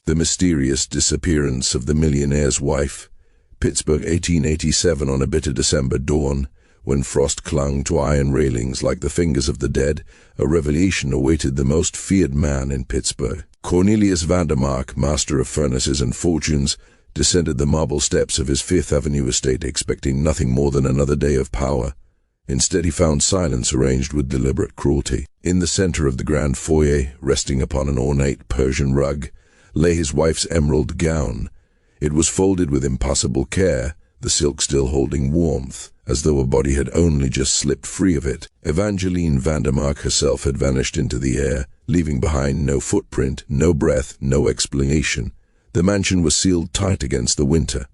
The mysterious disappearance of the millionaire's wife. Pittsburgh, 1887. On a bitter December dawn, when frost clung to iron railings like the fingers of the dead, a revelation awaited the most feared man in Pittsburgh. Cornelius Vandemark, master of furnaces and fortunes, descended the marble steps of his Fifth Avenue estate expecting nothing more than another day of power. Instead, he found silence arranged with deliberate cruelty. In the center of the grand foyer, resting upon an ornate Persian rug, lay his wife's emerald gown. It was folded with impossible care, the silk still holding warmth, as though a body had only just slipped free of it. Evangeline Vandemark herself had vanished into the air, leaving behind no footprint, no breath, no explanation. The mansion was sealed tight against the winter.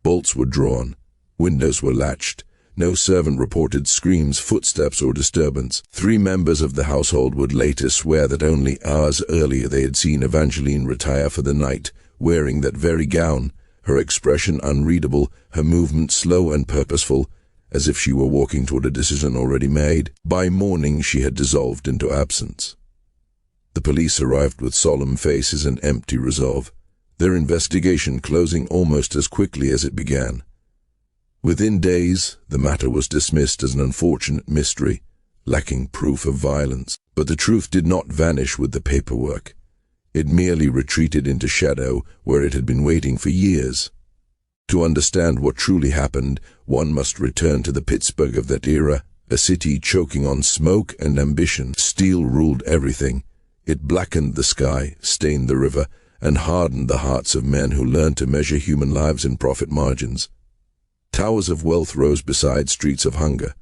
Bolts were drawn, windows were latched. No servant reported screams, footsteps, or disturbance. 3 members of the household would later swear that only hours earlier they had seen Evangeline retire for the night, wearing that very gown, her expression unreadable, her movement slow and purposeful, as if she were walking toward a decision already made. By morning she had dissolved into absence. The police arrived with solemn faces and empty resolve, their investigation closing almost as quickly as it began. Within days, the matter was dismissed as an unfortunate mystery, lacking proof of violence. But the truth did not vanish with the paperwork. It merely retreated into shadow where it had been waiting for years. To understand what truly happened, one must return to the Pittsburgh of that era, a city choking on smoke and ambition. Steel ruled everything. It blackened the sky, stained the river, and hardened the hearts of men who learned to measure human lives in profit margins. Towers of wealth rose beside streets of hunger.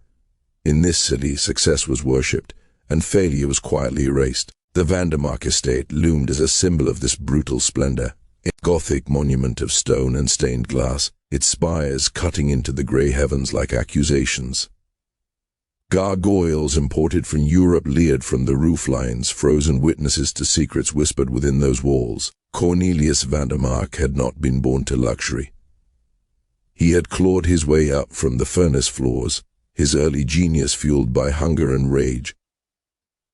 In this city, success was worshipped, and failure was quietly erased. The Vandemark estate loomed as a symbol of this brutal splendor, a Gothic monument of stone and stained glass, its spires cutting into the gray heavens like accusations. Gargoyles imported from Europe leered from the roof lines, frozen witnesses to secrets whispered within those walls. Cornelius Vandemark had not been born to luxury. He had clawed his way up from the furnace floors, his early genius fueled by hunger and rage.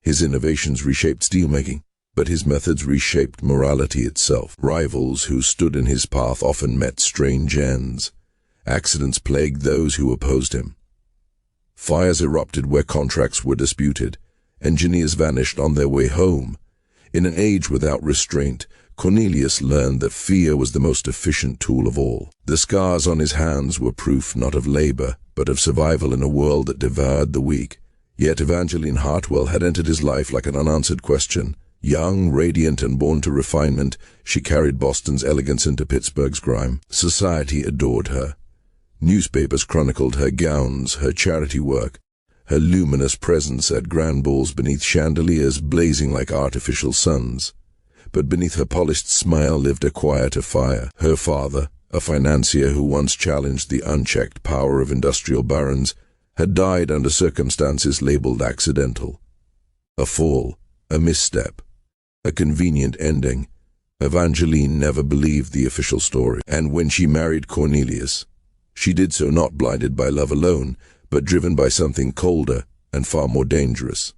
His innovations reshaped steelmaking, but his methods reshaped morality itself. Rivals who stood in his path often met strange ends. Accidents plagued those who opposed him. Fires erupted where contracts were disputed. Engineers vanished on their way home. In an age without restraint, Cornelius learned that fear was the most efficient tool of all. The scars on his hands were proof not of labor, but of survival in a world that devoured the weak. Yet Evangeline Hartwell had entered his life like an unanswered question. Young, radiant, and born to refinement, she carried Boston's elegance into Pittsburgh's grime. Society adored her. Newspapers chronicled her gowns, her charity work, her luminous presence at grand balls beneath chandeliers blazing like artificial suns. But beneath her polished smile lived a quieter fire. Her father, a financier who once challenged the unchecked power of industrial barons, had died under circumstances labeled accidental. A fall, a misstep, a convenient ending. Evangeline never believed the official story, and when she married Cornelius, she did so not blinded by love alone, but driven by something colder and far more dangerous.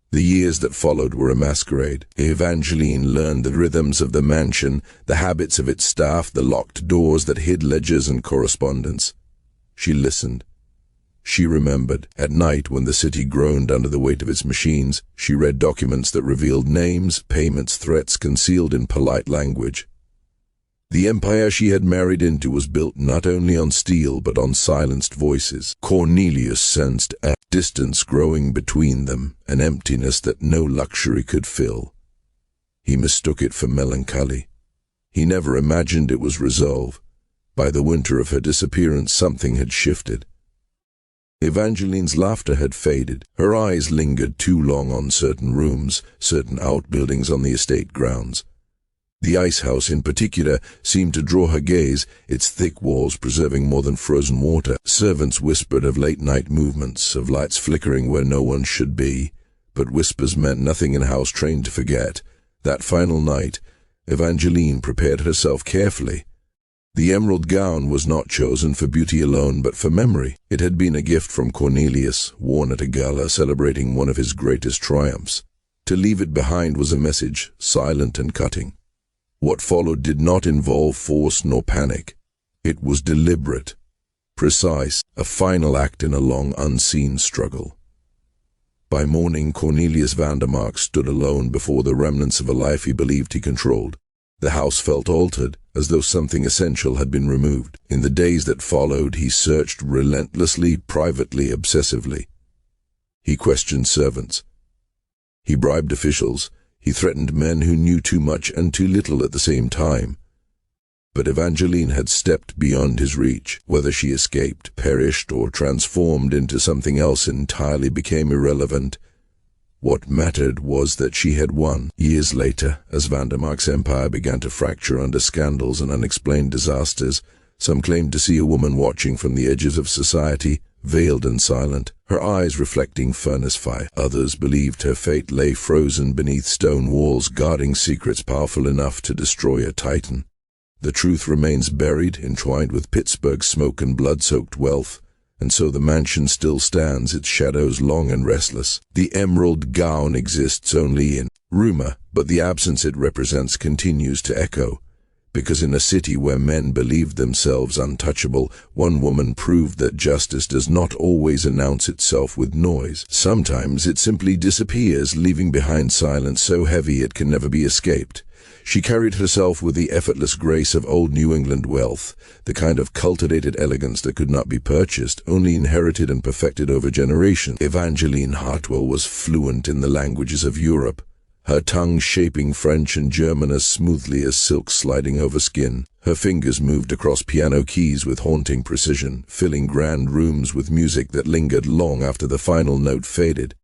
The years that followed were a masquerade. Evangeline learned the rhythms of the mansion, the habits of its staff, the locked doors that hid ledgers and correspondence. She listened. She remembered. At night, when the city groaned under the weight of its machines, she read documents that revealed names, payments, threats concealed in polite language. The empire she had married into was built not only on steel but on silenced voices. Cornelius sensed a distance growing between them, an emptiness that no luxury could fill. He mistook it for melancholy. He never imagined it was resolve. By the winter of her disappearance, something had shifted. Evangeline's laughter had faded. Her eyes lingered too long on certain rooms, certain outbuildings on the estate grounds. The ice house in particular seemed to draw her gaze, its thick walls preserving more than frozen water. Servants whispered of late-night movements, of lights flickering where no one should be, but whispers meant nothing in a house trained to forget. That final night, Evangeline prepared herself carefully. The emerald gown was not chosen for beauty alone, but for memory. It had been a gift from Cornelius, worn at a gala celebrating one of his greatest triumphs. To leave it behind was a message, silent and cutting. What followed did not involve force nor panic. It was deliberate, precise, a final act in a long unseen struggle. By morning, Cornelius Vandemark stood alone before the remnants of a life he believed he controlled. The house felt altered, as though something essential had been removed. In the days that followed, he searched relentlessly, privately, obsessively. He questioned servants. He bribed officials. He threatened men who knew too much and too little at the same time. But Evangeline had stepped beyond his reach. Whether she escaped, perished, or transformed into something else entirely became irrelevant. What mattered was that she had won. Years later, as Vandemark's empire began to fracture under scandals and unexplained disasters, some claimed to see a woman watching from the edges of society, veiled and silent, her eyes reflecting furnace fire. Others believed her fate lay frozen beneath stone walls, guarding secrets powerful enough to destroy a titan. The truth remains buried, entwined with Pittsburgh's smoke and blood-soaked wealth, and so the mansion still stands, its shadows long and restless. The emerald gown exists only in rumor, but the absence it represents continues to echo. Because in a city where men believed themselves untouchable, one woman proved that justice does not always announce itself with noise. Sometimes it simply disappears, leaving behind silence so heavy it can never be escaped. She carried herself with the effortless grace of old New England wealth, the kind of cultivated elegance that could not be purchased, only inherited and perfected over generations. Evangeline Hartwell was fluent in the languages of Europe, her tongue shaping French and German as smoothly as silk sliding over skin. Her fingers moved across piano keys with haunting precision, filling grand rooms with music that lingered long after the final note faded.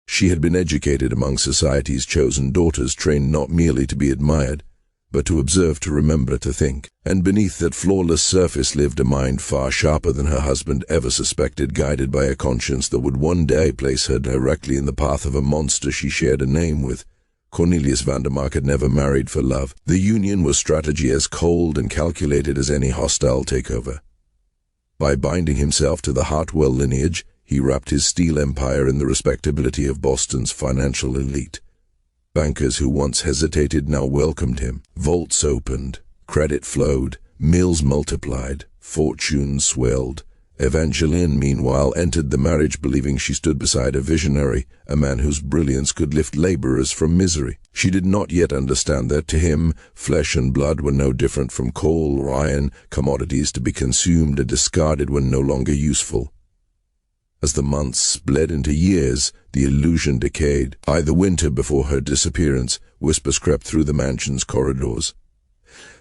She had been educated among society's chosen daughters, trained not merely to be admired, but to observe, to remember, to think. And beneath that flawless surface lived a mind far sharper than her husband ever suspected, guided by a conscience that would one day place her directly in the path of a monster she shared a name with. Cornelius Vandemark had never married for love. The union was strategy as cold and calculated as any hostile takeover. By binding himself to the Hartwell lineage, he wrapped his steel empire in the respectability of Boston's financial elite. Bankers who once hesitated now welcomed him. Vaults opened, credit flowed, mills multiplied, fortunes swelled. Evangeline, meanwhile, entered the marriage believing she stood beside a visionary, a man whose brilliance could lift laborers from misery. She did not yet understand that, to him, flesh and blood were no different from coal or iron, commodities to be consumed and discarded when no longer useful. As the months bled into years, the illusion decayed. By the winter before her disappearance, whispers crept through the mansion's corridors.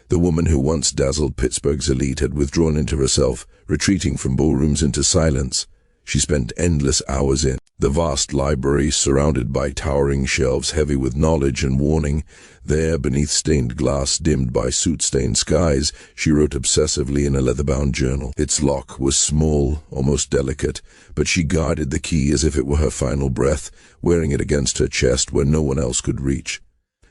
The woman who once dazzled Pittsburgh's elite had withdrawn into herself, retreating from ballrooms into silence. She spent endless hours in the vast library, surrounded by towering shelves heavy with knowledge and warning. There, beneath stained glass dimmed by soot-stained skies, she wrote obsessively in a leather-bound journal. Its lock was small, almost delicate, but she guarded the key as if it were her final breath, wearing it against her chest where no one else could reach.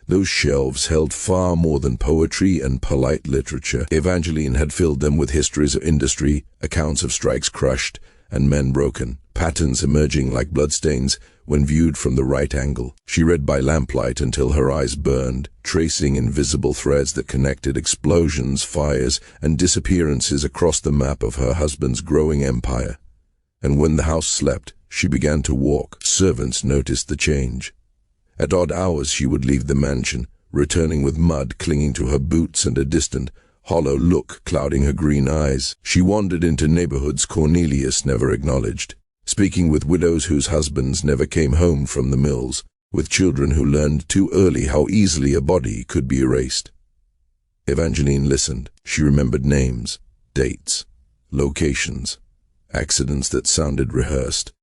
Those shelves held far more than poetry and polite literature. Evangeline had filled them with histories of industry, accounts of strikes crushed, and men broken, patterns emerging like bloodstains when viewed from the right angle. She read by lamplight until her eyes burned, tracing invisible threads that connected explosions, fires, and disappearances across the map of her husband's growing empire. And when the house slept, she began to walk. Servants noticed the change. At odd hours she would leave the mansion, returning with mud clinging to her boots and a distant, hollow look clouding her green eyes. She wandered into neighborhoods Cornelius never acknowledged, speaking with widows whose husbands never came home from the mills, with children who learned too early how easily a body could be erased. Evangeline listened. She remembered names, dates, locations, accidents that sounded rehearsed,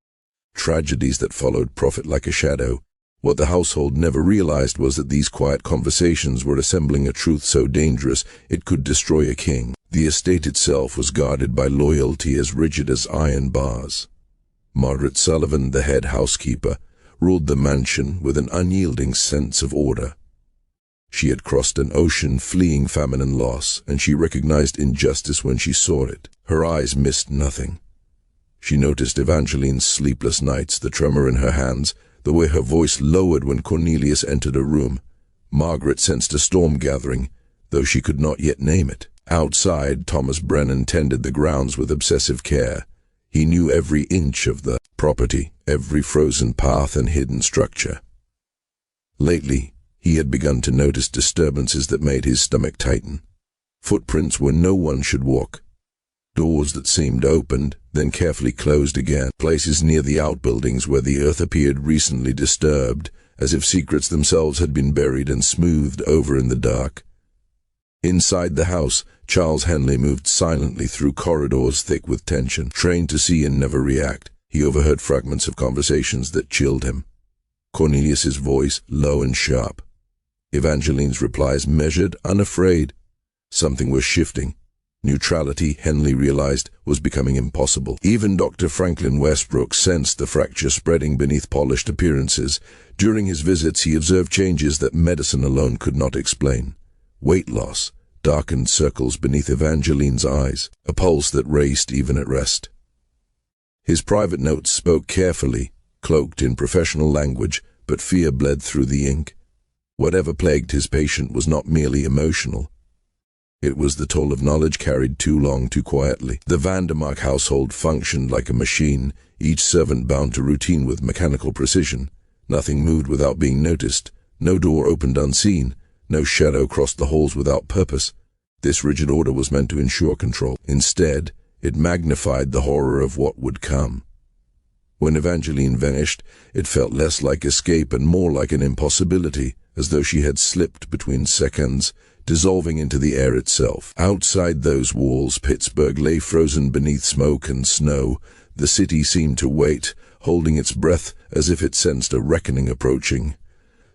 tragedies that followed profit like a shadow. What the household never realized was that these quiet conversations were assembling a truth so dangerous it could destroy a king. The estate itself was guarded by loyalty as rigid as iron bars. Margaret Sullivan, the head housekeeper, ruled the mansion with an unyielding sense of order. She had crossed an ocean fleeing famine and loss, and she recognized injustice when she saw it. Her eyes missed nothing. She noticed Evangeline's sleepless nights, the tremor in her hands, the way her voice lowered when Cornelius entered a room. Margaret sensed a storm gathering, though she could not yet name it. Outside, Thomas Brennan tended the grounds with obsessive care. He knew every inch of the property, every frozen path and hidden structure. Lately, he had begun to notice disturbances that made his stomach tighten. Footprints where no one should walk. Doors that seemed opened, then carefully closed again. Places near the outbuildings where the earth appeared recently disturbed, as if secrets themselves had been buried and smoothed over in the dark. Inside the house, Charles Henley moved silently through corridors thick with tension. Trained to see and never react, he overheard fragments of conversations that chilled him. Cornelius's voice, low and sharp. Evangeline's replies measured, unafraid. Something was shifting. Neutrality, Henley realized, was becoming impossible. Even Dr. Franklin Westbrook sensed the fracture spreading beneath polished appearances. During his visits, he observed changes that medicine alone could not explain. Weight loss, darkened circles beneath Evangeline's eyes, a pulse that raced even at rest. His private notes spoke carefully, cloaked in professional language, but fear bled through the ink. Whatever plagued his patient was not merely emotional. It was the toll of knowledge carried too long, too quietly. The Vandemark household functioned like a machine, each servant bound to routine with mechanical precision. Nothing moved without being noticed. No door opened unseen. No shadow crossed the halls without purpose. This rigid order was meant to ensure control. Instead, it magnified the horror of what would come. When Evangeline vanished, it felt less like escape and more like an impossibility, as though she had slipped between seconds, dissolving into the air itself. Outside those walls, Pittsburgh lay frozen beneath smoke and snow. The city seemed to wait, holding its breath as if it sensed a reckoning approaching.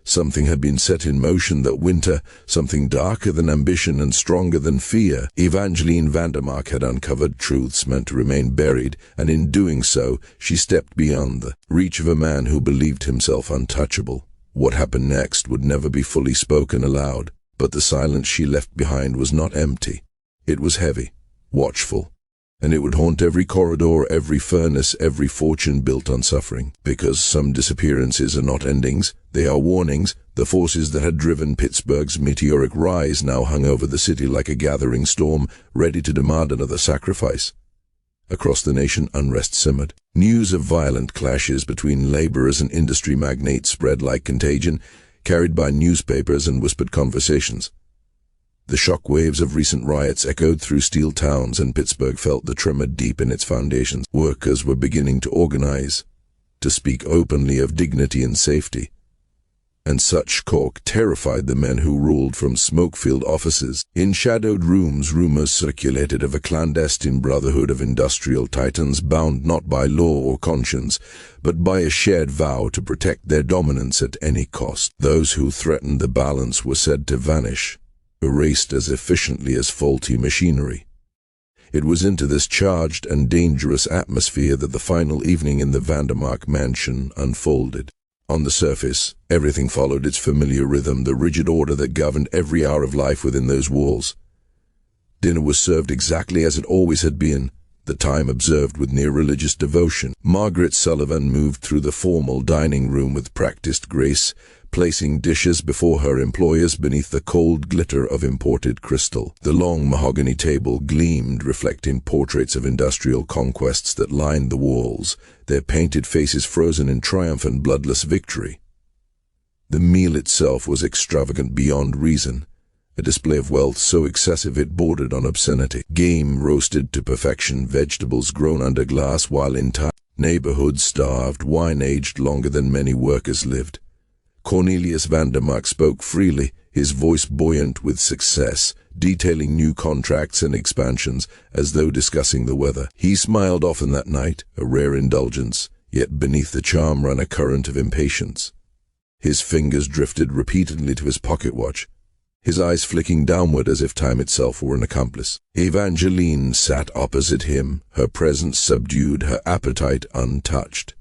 Something had been set in motion that winter, something darker than ambition and stronger than fear. Evangeline Vandemark had uncovered truths meant to remain buried, and in doing so, she stepped beyond the reach of a man who believed himself untouchable. What happened next would never be fully spoken aloud, but the silence she left behind was not empty. It was heavy, watchful, and it would haunt every corridor, every furnace, every fortune built on suffering. Because some disappearances are not endings, they are warnings. The forces that had driven Pittsburgh's meteoric rise now hung over the city like a gathering storm, ready to demand another sacrifice. Across the nation, unrest simmered. News of violent clashes between laborers and industry magnates spread like contagion, carried by newspapers and whispered conversations. The shock waves of recent riots echoed through steel towns, and Pittsburgh felt the tremor deep in its foundations. Workers were beginning to organize, to speak openly of dignity and safety. And such talk terrified the men who ruled from smoke-filled offices. In shadowed rooms, rumors circulated of a clandestine brotherhood of industrial titans bound not by law or conscience, but by a shared vow to protect their dominance at any cost. Those who threatened the balance were said to vanish, erased as efficiently as faulty machinery. It was into this charged and dangerous atmosphere that the final evening in the Vandemark mansion unfolded. On the surface, everything followed its familiar rhythm, the rigid order that governed every hour of life within those walls. Dinner was served exactly as it always had been, the time observed with near religious devotion. Margaret Sullivan moved through the formal dining room with practiced grace, placing dishes before her employers beneath the cold glitter of imported crystal. The long mahogany table gleamed, reflecting portraits of industrial conquests that lined the walls, their painted faces frozen in triumph and bloodless victory. The meal itself was extravagant beyond reason, a display of wealth so excessive it bordered on obscenity. Game roasted to perfection, vegetables grown under glass while entire neighborhoods starved, wine aged longer than many workers lived. Cornelius Vandemark spoke freely, his voice buoyant with success, detailing new contracts and expansions as though discussing the weather. He smiled often that night, a rare indulgence, yet beneath the charm ran a current of impatience. His fingers drifted repeatedly to his pocket watch, his eyes flicking downward as if time itself were an accomplice. Evangeline sat opposite him, her presence subdued, her appetite untouched.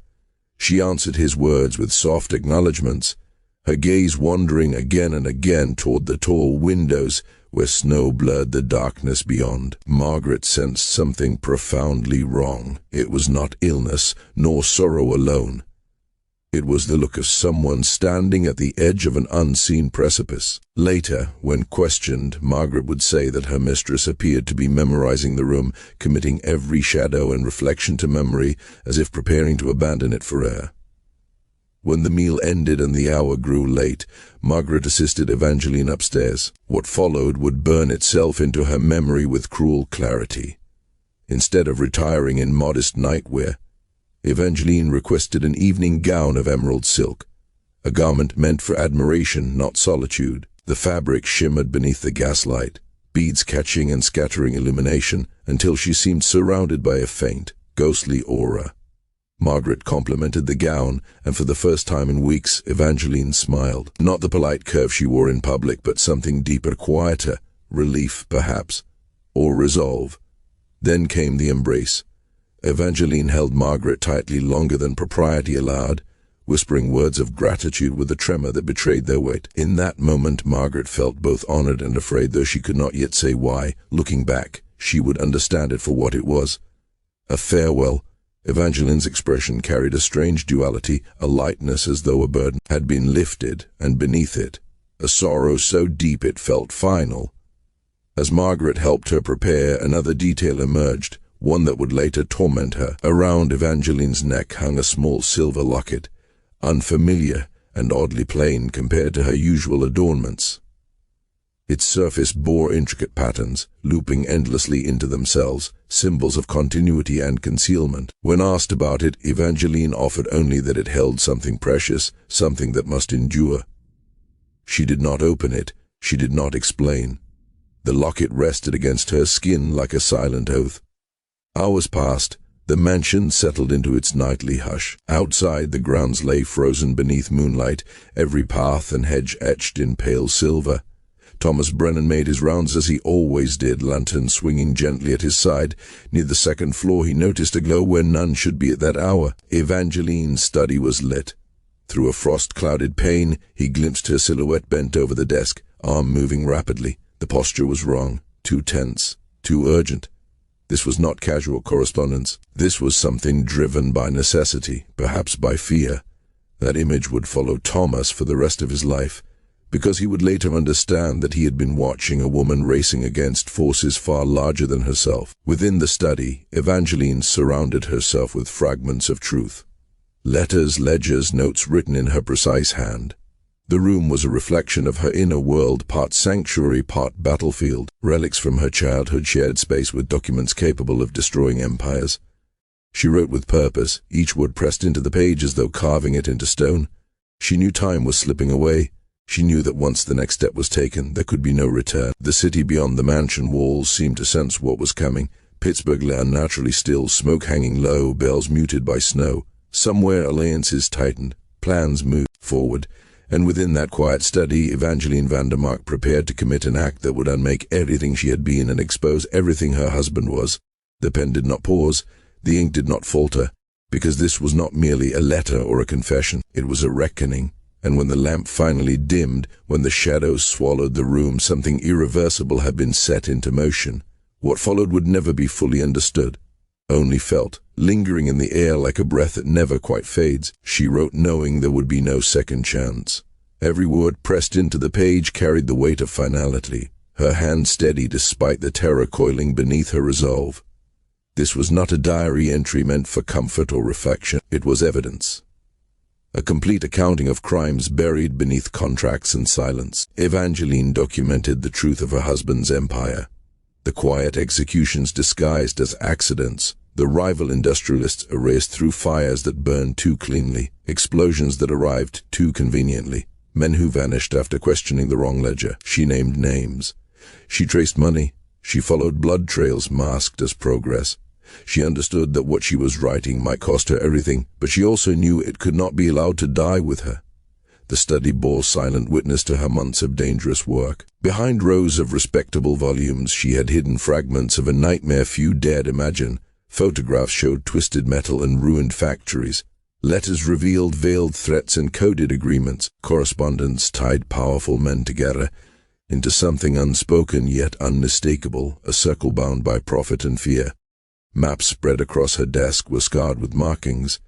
She answered his words with soft acknowledgments, her gaze wandering again and again toward the tall windows where snow blurred the darkness beyond. Margaret sensed something profoundly wrong. It was not illness, nor sorrow alone. It was the look of someone standing at the edge of an unseen precipice. Later, when questioned, Margaret would say that her mistress appeared to be memorizing the room, committing every shadow and reflection to memory, as if preparing to abandon it forever. When the meal ended and the hour grew late, Margaret assisted Evangeline upstairs. What followed would burn itself into her memory with cruel clarity. Instead of retiring in modest nightwear, Evangeline requested an evening gown of emerald silk, a garment meant for admiration, not solitude. The fabric shimmered beneath the gaslight, beads catching and scattering illumination, until she seemed surrounded by a faint, ghostly aura. Margaret complimented the gown, and for the first time in weeks, Evangeline smiled. Not the polite curve she wore in public, but something deeper, quieter, relief, perhaps, or resolve. Then came the embrace. Evangeline held Margaret tightly longer than propriety allowed, whispering words of gratitude with a tremor that betrayed their weight. In that moment, Margaret felt both honored and afraid, though she could not yet say why. Looking back, she would understand it for what it was. A farewell. Evangeline's expression carried a strange duality, a lightness as though a burden had been lifted, and beneath it, a sorrow so deep it felt final. As Margaret helped her prepare, another detail emerged, one that would later torment her. Around Evangeline's neck hung a small silver locket, unfamiliar and oddly plain compared to her usual adornments. Its surface bore intricate patterns, looping endlessly into themselves, symbols of continuity and concealment. When asked about it, Evangeline offered only that it held something precious, something that must endure. She did not open it, she did not explain. The locket rested against her skin like a silent oath. Hours passed. The mansion settled into its nightly hush. Outside, the grounds lay frozen beneath moonlight, every path and hedge etched in pale silver. Thomas Brennan made his rounds as he always did, lantern swinging gently at his side. Near the second floor he noticed a glow where none should be at that hour. Evangeline's study was lit. Through a frost-clouded pane, he glimpsed her silhouette bent over the desk, arm moving rapidly. The posture was wrong, too tense, too urgent. This was not casual correspondence. This was something driven by necessity, perhaps by fear. That image would follow Thomas for the rest of his life, because he would later understand that he had been watching a woman racing against forces far larger than herself. Within the study, Evangeline surrounded herself with fragments of truth. Letters, ledgers, notes written in her precise hand. The room was a reflection of her inner world, part sanctuary, part battlefield. Relics from her childhood shared space with documents capable of destroying empires. She wrote with purpose, each word pressed into the page as though carving it into stone. She knew time was slipping away. She knew that once the next step was taken, there could be no return. The city beyond the mansion walls seemed to sense what was coming. Pittsburgh lay unnaturally still, smoke hanging low, bells muted by snow. Somewhere alliances tightened, plans moved forward. And within that quiet study, Evangeline Vandemark prepared to commit an act that would unmake everything she had been and expose everything her husband was. The pen did not pause, the ink did not falter, because this was not merely a letter or a confession, it was a reckoning. And when the lamp finally dimmed, when the shadows swallowed the room, something irreversible had been set into motion. What followed would never be fully understood, only felt, lingering in the air like a breath that never quite fades. She wrote knowing there would be no second chance. Every word pressed into the page carried the weight of finality, her hand steady despite the terror coiling beneath her resolve. This was not a diary entry meant for comfort or reflection, it was evidence. A complete accounting of crimes buried beneath contracts and silence. Evangeline documented the truth of her husband's empire. The quiet executions disguised as accidents, the rival industrialists erased through fires that burned too cleanly, explosions that arrived too conveniently, men who vanished after questioning the wrong ledger. She named names. She traced money. She followed blood trails masked as progress. She understood that what she was writing might cost her everything, but she also knew it could not be allowed to die with her. The study bore silent witness to her months of dangerous work. Behind rows of respectable volumes, she had hidden fragments of a nightmare few dared imagine. Photographs showed twisted metal and ruined factories. Letters revealed veiled threats and coded agreements. Correspondence tied powerful men together into something unspoken yet unmistakable, a circle bound by profit and fear. Maps spread across her desk were scarred with markings.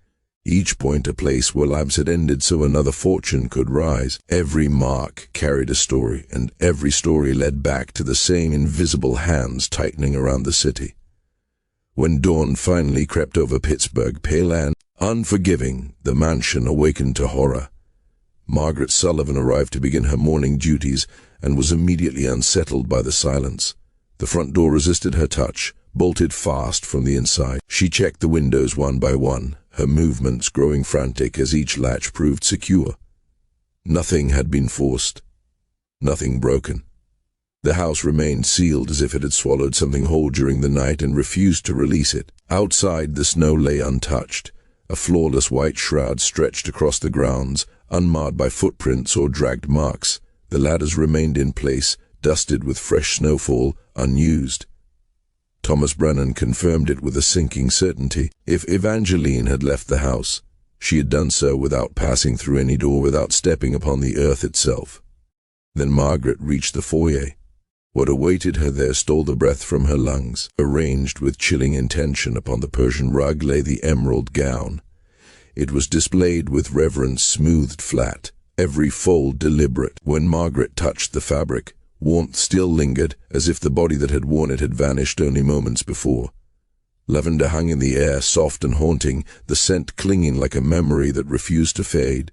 each point a place where lives had ended so another fortune could rise. Every mark carried a story, and every story led back to the same invisible hands tightening around the city. When dawn finally crept over Pittsburgh, pale and unforgiving, the mansion awakened to horror. Margaret Sullivan arrived to begin her morning duties and was immediately unsettled by the silence. The front door resisted her touch, bolted fast from the inside. She checked the windows one by one, her movements growing frantic as each latch proved secure. Nothing had been forced, nothing broken. The house remained sealed as if it had swallowed something whole during the night and refused to release it. Outside, the snow lay untouched. A flawless white shroud stretched across the grounds, unmarred by footprints or dragged marks. The ladders remained in place, dusted with fresh snowfall, unused. Thomas Brennan confirmed it with a sinking certainty. If Evangeline had left the house, she had done so without passing through any door, without stepping upon the earth itself. Then Margaret reached the foyer. What awaited her there stole the breath from her lungs. Arranged with chilling intention upon the Persian rug lay the emerald gown. It was displayed with reverence, smoothed flat, every fold deliberate. When Margaret touched the fabric, warmth still lingered, as if the body that had worn it had vanished only moments before. Lavender hung in the air, soft and haunting, the scent clinging like a memory that refused to fade.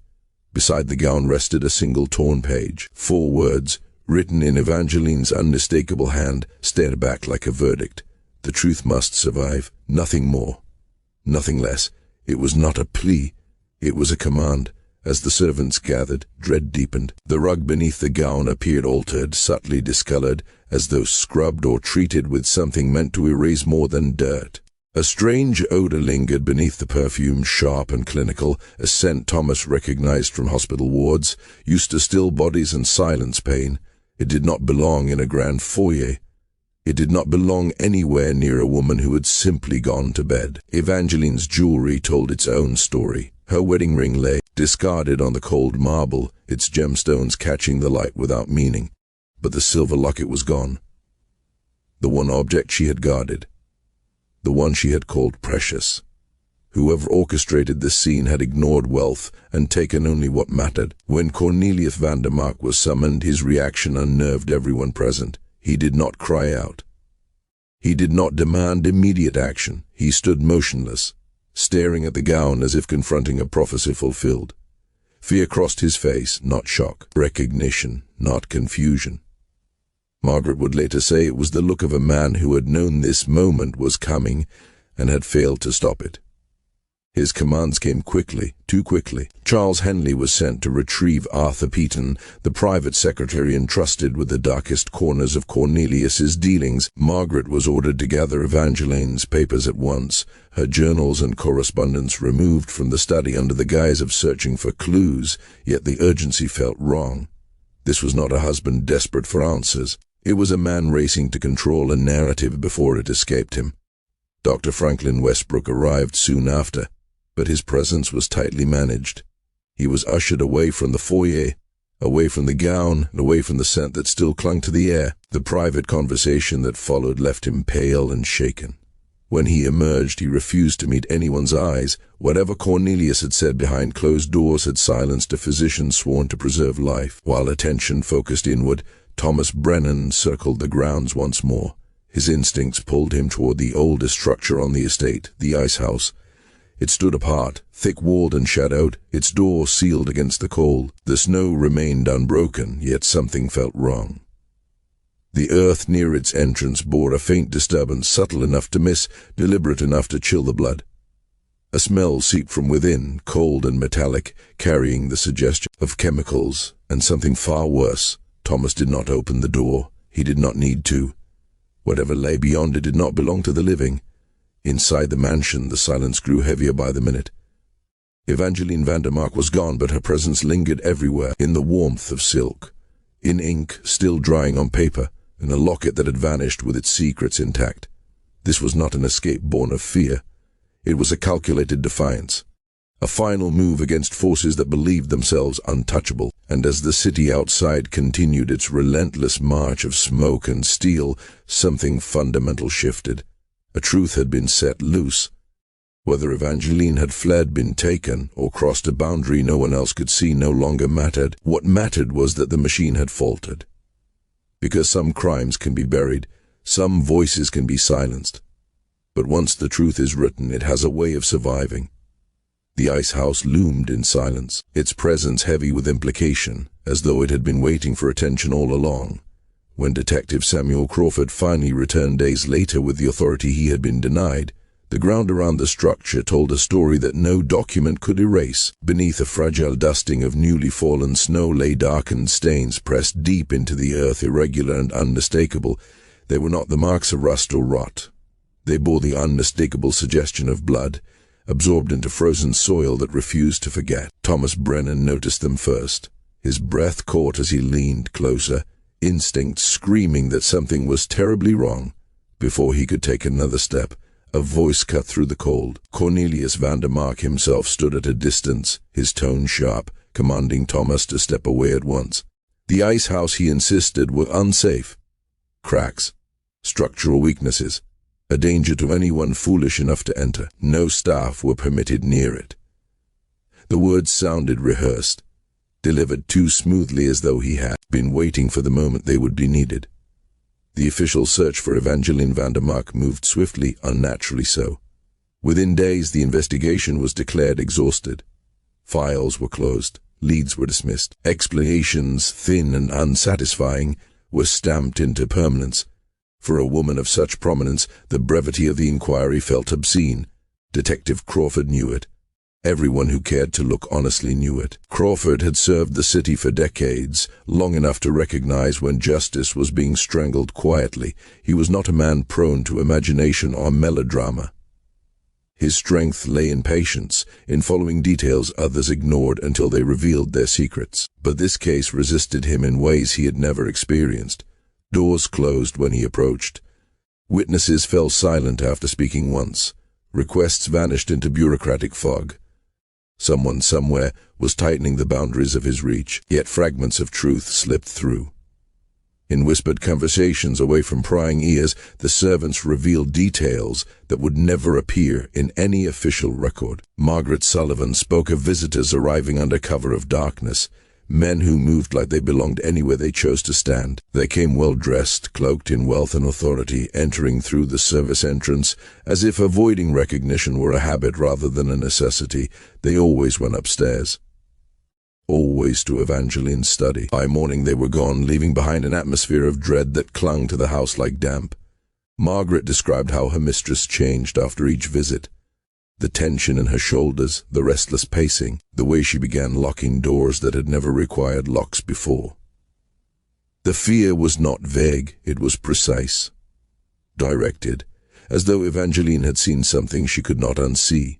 Beside the gown rested a single torn page. 4 words, written in Evangeline's unmistakable hand, stared back like a verdict. The truth must survive, nothing more, nothing less. It was not a plea, it was a command. As the servants gathered, dread deepened. The rug beneath the gown appeared altered, subtly discolored, as though scrubbed or treated with something meant to erase more than dirt. A strange odor lingered beneath the perfume, sharp and clinical, a scent Thomas recognized from hospital wards, used to still bodies and silence pain. It did not belong in a grand foyer. It did not belong anywhere near a woman who had simply gone to bed. Evangeline's jewelry told its own story. Her wedding ring lay, discarded on the cold marble, its gemstones catching the light without meaning. But the silver locket was gone. The one object she had guarded. The one she had called precious. Whoever orchestrated this scene had ignored wealth and taken only what mattered. When Cornelius Vandemark was summoned, his reaction unnerved everyone present. He did not cry out. He did not demand immediate action. He stood motionless, staring at the gown as if confronting a prophecy fulfilled. Fear crossed his face, not shock. Recognition, not confusion. Margaret would later say it was the look of a man who had known this moment was coming and had failed to stop it. His commands came quickly, too quickly. Charles Henley was sent to retrieve Arthur Peaton, the private secretary entrusted with the darkest corners of Cornelius's dealings. Margaret was ordered to gather Evangeline's papers at once, her journals and correspondence removed from the study under the guise of searching for clues, yet the urgency felt wrong. This was not a husband desperate for answers. It was a man racing to control a narrative before it escaped him. Dr. Franklin Westbrook arrived soon after, but his presence was tightly managed. He was ushered away from the foyer, away from the gown, and away from the scent that still clung to the air. The private conversation that followed left him pale and shaken. When he emerged, he refused to meet anyone's eyes. Whatever Cornelius had said behind closed doors had silenced a physician sworn to preserve life. While attention focused inward, Thomas Brennan circled the grounds once more. His instincts pulled him toward the oldest structure on the estate, the ice house. It stood apart, thick-walled and shadowed, its door sealed against the cold. The snow remained unbroken, yet something felt wrong. The earth near its entrance bore a faint disturbance, subtle enough to miss, deliberate enough to chill the blood. A smell seeped from within, cold and metallic, carrying the suggestion of chemicals, and something far worse. Thomas did not open the door. He did not need to. Whatever lay beyond it did not belong to the living. Inside the mansion, the silence grew heavier by the minute. Evangeline Vandemark was gone, but her presence lingered everywhere, in the warmth of silk, in ink still drying on paper, in a locket that had vanished with its secrets intact. This was not an escape born of fear. It was a calculated defiance, a final move against forces that believed themselves untouchable. And as the city outside continued its relentless march of smoke and steel, something fundamental shifted. A truth had been set loose. Whether Evangeline had fled, been taken, or crossed a boundary no one else could see no longer mattered. What mattered was that the machine had faltered. Because some crimes can be buried, some voices can be silenced. But once the truth is written, it has a way of surviving. The ice house loomed in silence, its presence heavy with implication, as though it had been waiting for attention all along. When Detective Samuel Crawford finally returned days later with the authority he had been denied, the ground around the structure told a story that no document could erase. Beneath a fragile dusting of newly fallen snow lay darkened stains pressed deep into the earth, irregular and unmistakable. They were not the marks of rust or rot. They bore the unmistakable suggestion of blood, absorbed into frozen soil that refused to forget. Thomas Brennan noticed them first. His breath caught as he leaned closer, instinct screaming that something was terribly wrong. Before he could take another step, a voice cut through the cold. Cornelius Vandemark himself stood at a distance, his tone sharp, commanding Thomas to step away at once. The ice house, he insisted, were unsafe. Cracks, structural weaknesses, a danger to anyone foolish enough to enter. No staff were permitted near it. The words sounded rehearsed, delivered too smoothly as though he had been waiting for the moment they would be needed. The official search for Evangeline Vandemark moved swiftly, unnaturally so. Within days, the investigation was declared exhausted. Files were closed, leads were dismissed. Explanations, thin and unsatisfying, were stamped into permanence. For a woman of such prominence, the brevity of the inquiry felt obscene. Detective Crawford knew it. Everyone who cared to look honestly knew it. Crawford had served the city for decades, long enough to recognize when justice was being strangled quietly. He was not a man prone to imagination or melodrama. His strength lay in patience, in following details others ignored until they revealed their secrets. But this case resisted him in ways he had never experienced. Doors closed when he approached. Witnesses fell silent after speaking once. Requests vanished into bureaucratic fog. Someone somewhere was tightening the boundaries of his reach, yet fragments of truth slipped through. In whispered conversations away from prying ears, the servants revealed details that would never appear in any official record. Margaret Sullivan spoke of visitors arriving under cover of darkness, men who moved like they belonged anywhere they chose to stand. They came well-dressed, cloaked in wealth and authority, entering through the service entrance, as if avoiding recognition were a habit rather than a necessity. They always went upstairs. Always to Evangeline's study. By morning they were gone, leaving behind an atmosphere of dread that clung to the house like damp. Margaret described how her mistress changed after each visit. The tension in her shoulders, the restless pacing, the way she began locking doors that had never required locks before. The fear was not vague, it was precise, directed, as though Evangeline had seen something she could not unsee.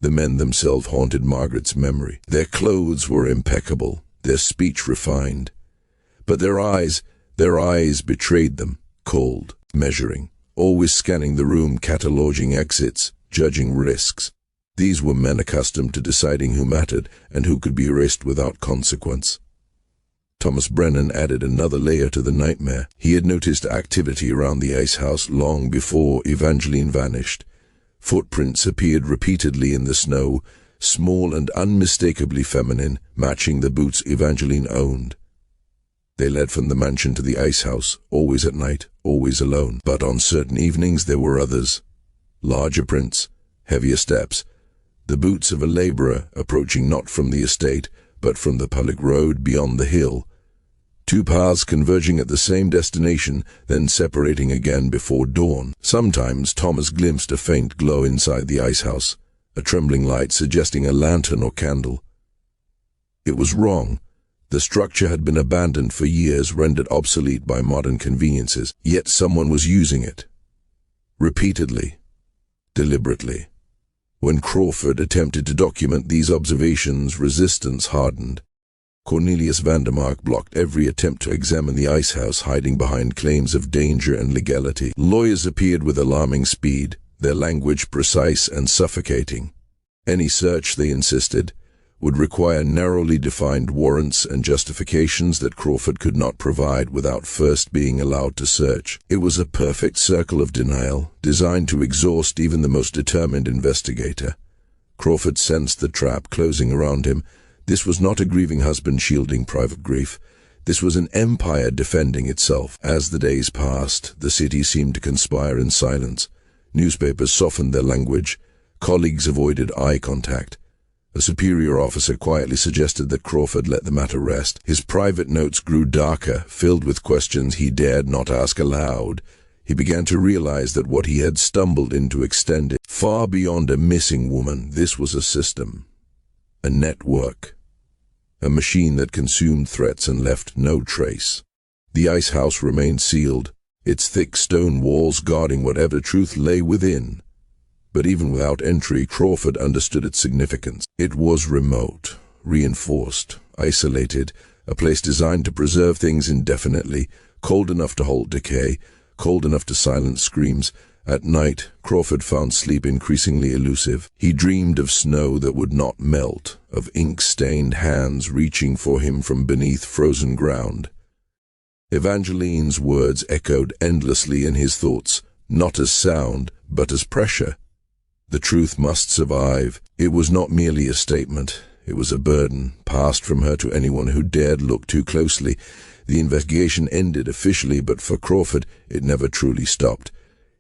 The men themselves haunted Margaret's memory. Their clothes were impeccable, their speech refined. But their eyes betrayed them, cold, measuring, always scanning the room, cataloging exits, judging risks. These were men accustomed to deciding who mattered and who could be erased without consequence. Thomas Brennan added another layer to the nightmare. He had noticed activity around the ice house long before Evangeline vanished. Footprints appeared repeatedly in the snow, small and unmistakably feminine, matching the boots Evangeline owned. They led from the mansion to the ice house, always at night, always alone. But on certain evenings there were others. Larger prints, heavier steps, the boots of a laborer approaching not from the estate, but from the public road beyond the hill. Two paths converging at the same destination, then separating again before dawn. Sometimes Thomas glimpsed a faint glow inside the ice house, a trembling light suggesting a lantern or candle. It was wrong. The structure had been abandoned for years, rendered obsolete by modern conveniences, yet someone was using it. Repeatedly. Deliberately. When Crawford attempted to document these observations, resistance hardened. Cornelius Vandemark blocked every attempt to examine the ice house, hiding behind claims of danger and legality. Lawyers appeared with alarming speed, their language precise and suffocating. Any search, they insisted, would require narrowly defined warrants and justifications that Crawford could not provide without first being allowed to search. It was a perfect circle of denial, designed to exhaust even the most determined investigator. Crawford sensed the trap closing around him. This was not a grieving husband shielding private grief. This was an empire defending itself. As the days passed, the city seemed to conspire in silence. Newspapers softened their language. Colleagues avoided eye contact. A superior officer quietly suggested that Crawford let the matter rest. His private notes grew darker, filled with questions he dared not ask aloud. He began to realize that what he had stumbled into extended far beyond a missing woman. This was a system, a network, a machine that consumed threats and left no trace. The ice house remained sealed, its thick stone walls guarding whatever truth lay within. But even without entry, Crawford understood its significance. It was remote, reinforced, isolated, a place designed to preserve things indefinitely, cold enough to hold decay, cold enough to silence screams. At night, Crawford found sleep increasingly elusive. He dreamed of snow that would not melt, of ink-stained hands reaching for him from beneath frozen ground. Evangeline's words echoed endlessly in his thoughts, not as sound, but as pressure. The truth must survive. It was not merely a statement. It was a burden, passed from her to anyone who dared look too closely. The investigation ended officially, but for Crawford, it never truly stopped.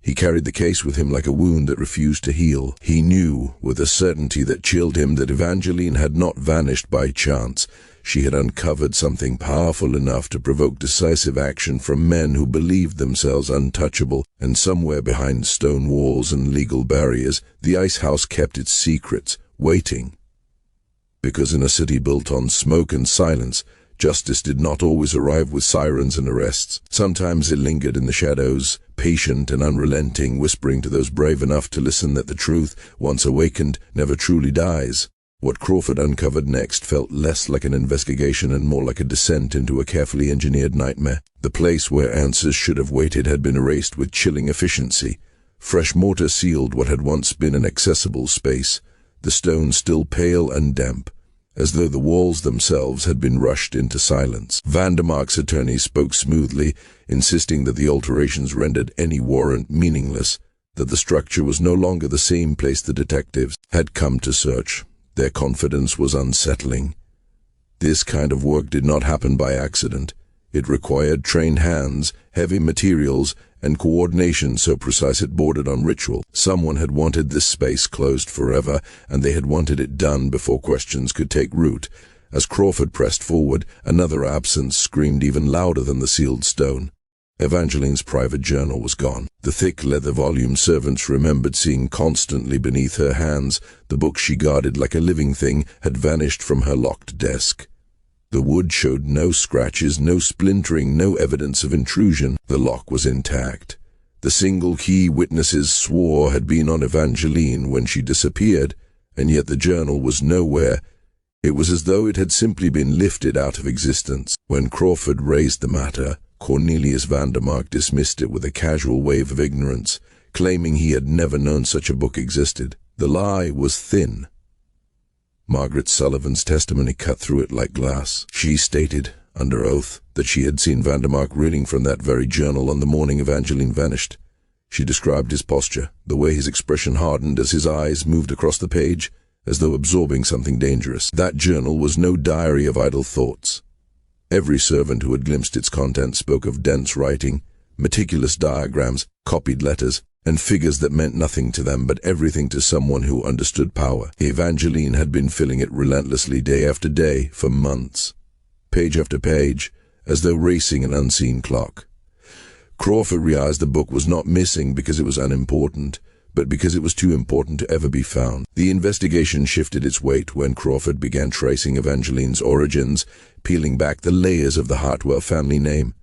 He carried the case with him like a wound that refused to heal. He knew, with a certainty that chilled him, that Evangeline had not vanished by chance. She had uncovered something powerful enough to provoke decisive action from men who believed themselves untouchable, and somewhere behind stone walls and legal barriers, the ice house kept its secrets, waiting. Because in a city built on smoke and silence, justice did not always arrive with sirens and arrests. Sometimes it lingered in the shadows, patient and unrelenting, whispering to those brave enough to listen that the truth, once awakened, never truly dies. What Crawford uncovered next felt less like an investigation and more like a descent into a carefully engineered nightmare. The place where answers should have waited had been erased with chilling efficiency. Fresh mortar sealed what had once been an accessible space, the stone still pale and damp, as though the walls themselves had been rushed into silence. Vandemark's attorney spoke smoothly, insisting that the alterations rendered any warrant meaningless, that the structure was no longer the same place the detectives had come to search. Their confidence was unsettling. This kind of work did not happen by accident. It required trained hands, heavy materials, and coordination so precise it bordered on ritual. Someone had wanted this space closed forever, and they had wanted it done before questions could take root. As Crawford pressed forward, another absence screamed even louder than the sealed stone. Evangeline's private journal was gone. The thick leather volume servants remembered seeing constantly beneath her hands, the book she guarded like a living thing, had vanished from her locked desk. The wood showed no scratches, no splintering, no evidence of intrusion. The lock was intact. The single key witnesses swore had been on Evangeline when she disappeared, and yet the journal was nowhere. It was as though it had simply been lifted out of existence. When Crawford raised the matter, Cornelius Vandemark dismissed it with a casual wave of ignorance, claiming he had never known such a book existed. The lie was thin. Margaret Sullivan's testimony cut through it like glass. She stated, under oath, that she had seen Vandemark reading from that very journal on the morning Evangeline vanished. She described his posture, the way his expression hardened as his eyes moved across the page, as though absorbing something dangerous. That journal was no diary of idle thoughts. Every servant who had glimpsed its contents spoke of dense writing, meticulous diagrams, copied letters, and figures that meant nothing to them but everything to someone who understood power. Evangeline had been filling it relentlessly day after day for months, page after page, as though racing an unseen clock. Crawford realized the book was not missing because it was unimportant, but because it was too important to ever be found. The investigation shifted its weight when Crawford began tracing Evangeline's origins, peeling back the layers of the Hartwell family name.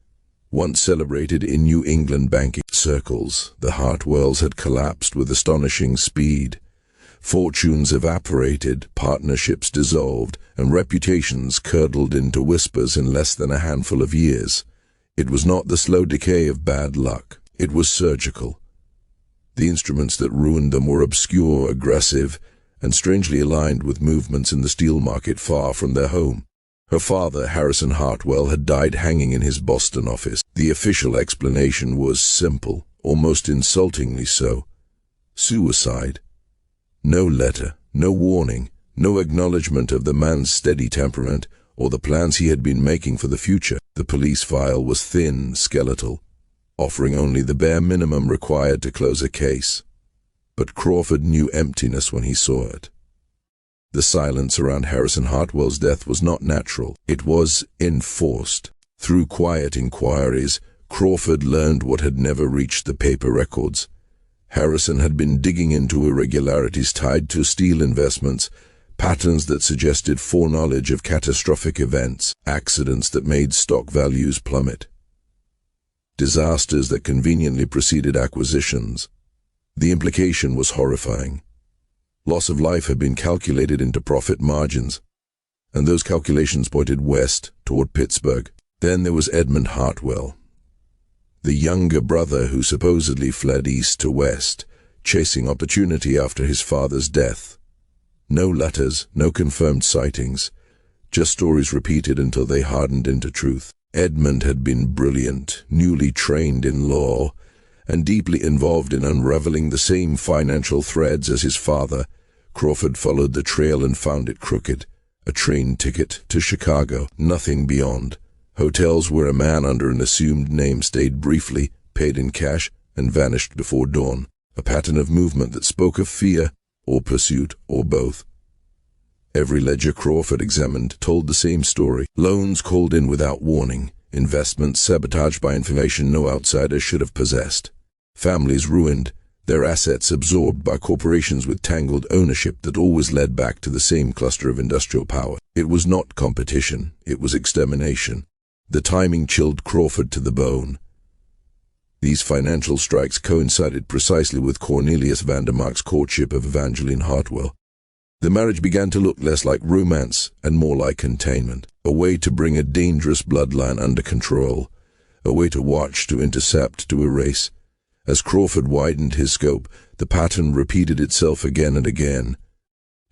Once celebrated in New England banking circles, the Hartwells had collapsed with astonishing speed. Fortunes evaporated, partnerships dissolved, and reputations curdled into whispers in less than a handful of years. It was not the slow decay of bad luck. It was surgical. The instruments that ruined them were obscure, aggressive, and strangely aligned with movements in the steel market far from their home. Her father, Harrison Hartwell, had died hanging in his Boston office. The official explanation was simple, almost insultingly so. Suicide. No letter, no warning, no acknowledgement of the man's steady temperament or the plans he had been making for the future. The police file was thin, skeletal, offering only the bare minimum required to close a case. But Crawford knew emptiness when he saw it. The silence around Harrison Hartwell's death was not natural. It was enforced. Through quiet inquiries, Crawford learned what had never reached the paper records. Harrison had been digging into irregularities tied to steel investments, patterns that suggested foreknowledge of catastrophic events, accidents that made stock values plummet, disasters that conveniently preceded acquisitions. The implication was horrifying. Loss of life had been calculated into profit margins, and those calculations pointed west toward Pittsburgh. Then there was Edmund Hartwell, the younger brother who supposedly fled east to west, chasing opportunity after his father's death. No letters, no confirmed sightings, just stories repeated until they hardened into truth. Edmund had been brilliant, newly trained in law, and deeply involved in unraveling the same financial threads as his father. Crawford followed the trail and found it crooked. A train ticket to Chicago, nothing beyond. Hotels where a man under an assumed name stayed briefly, paid in cash, and vanished before dawn. A pattern of movement that spoke of fear, or pursuit, or both. Every ledger Crawford examined told the same story. Loans called in without warning, investments sabotaged by information no outsider should have possessed. Families ruined, their assets absorbed by corporations with tangled ownership that always led back to the same cluster of industrial power. It was not competition, it was extermination. The timing chilled Crawford to the bone. These financial strikes coincided precisely with Cornelius Vandemark's courtship of Evangeline Hartwell. The marriage began to look less like romance and more like containment, a way to bring a dangerous bloodline under control, a way to watch, to intercept, to erase. As Crawford widened his scope, the pattern repeated itself again and again.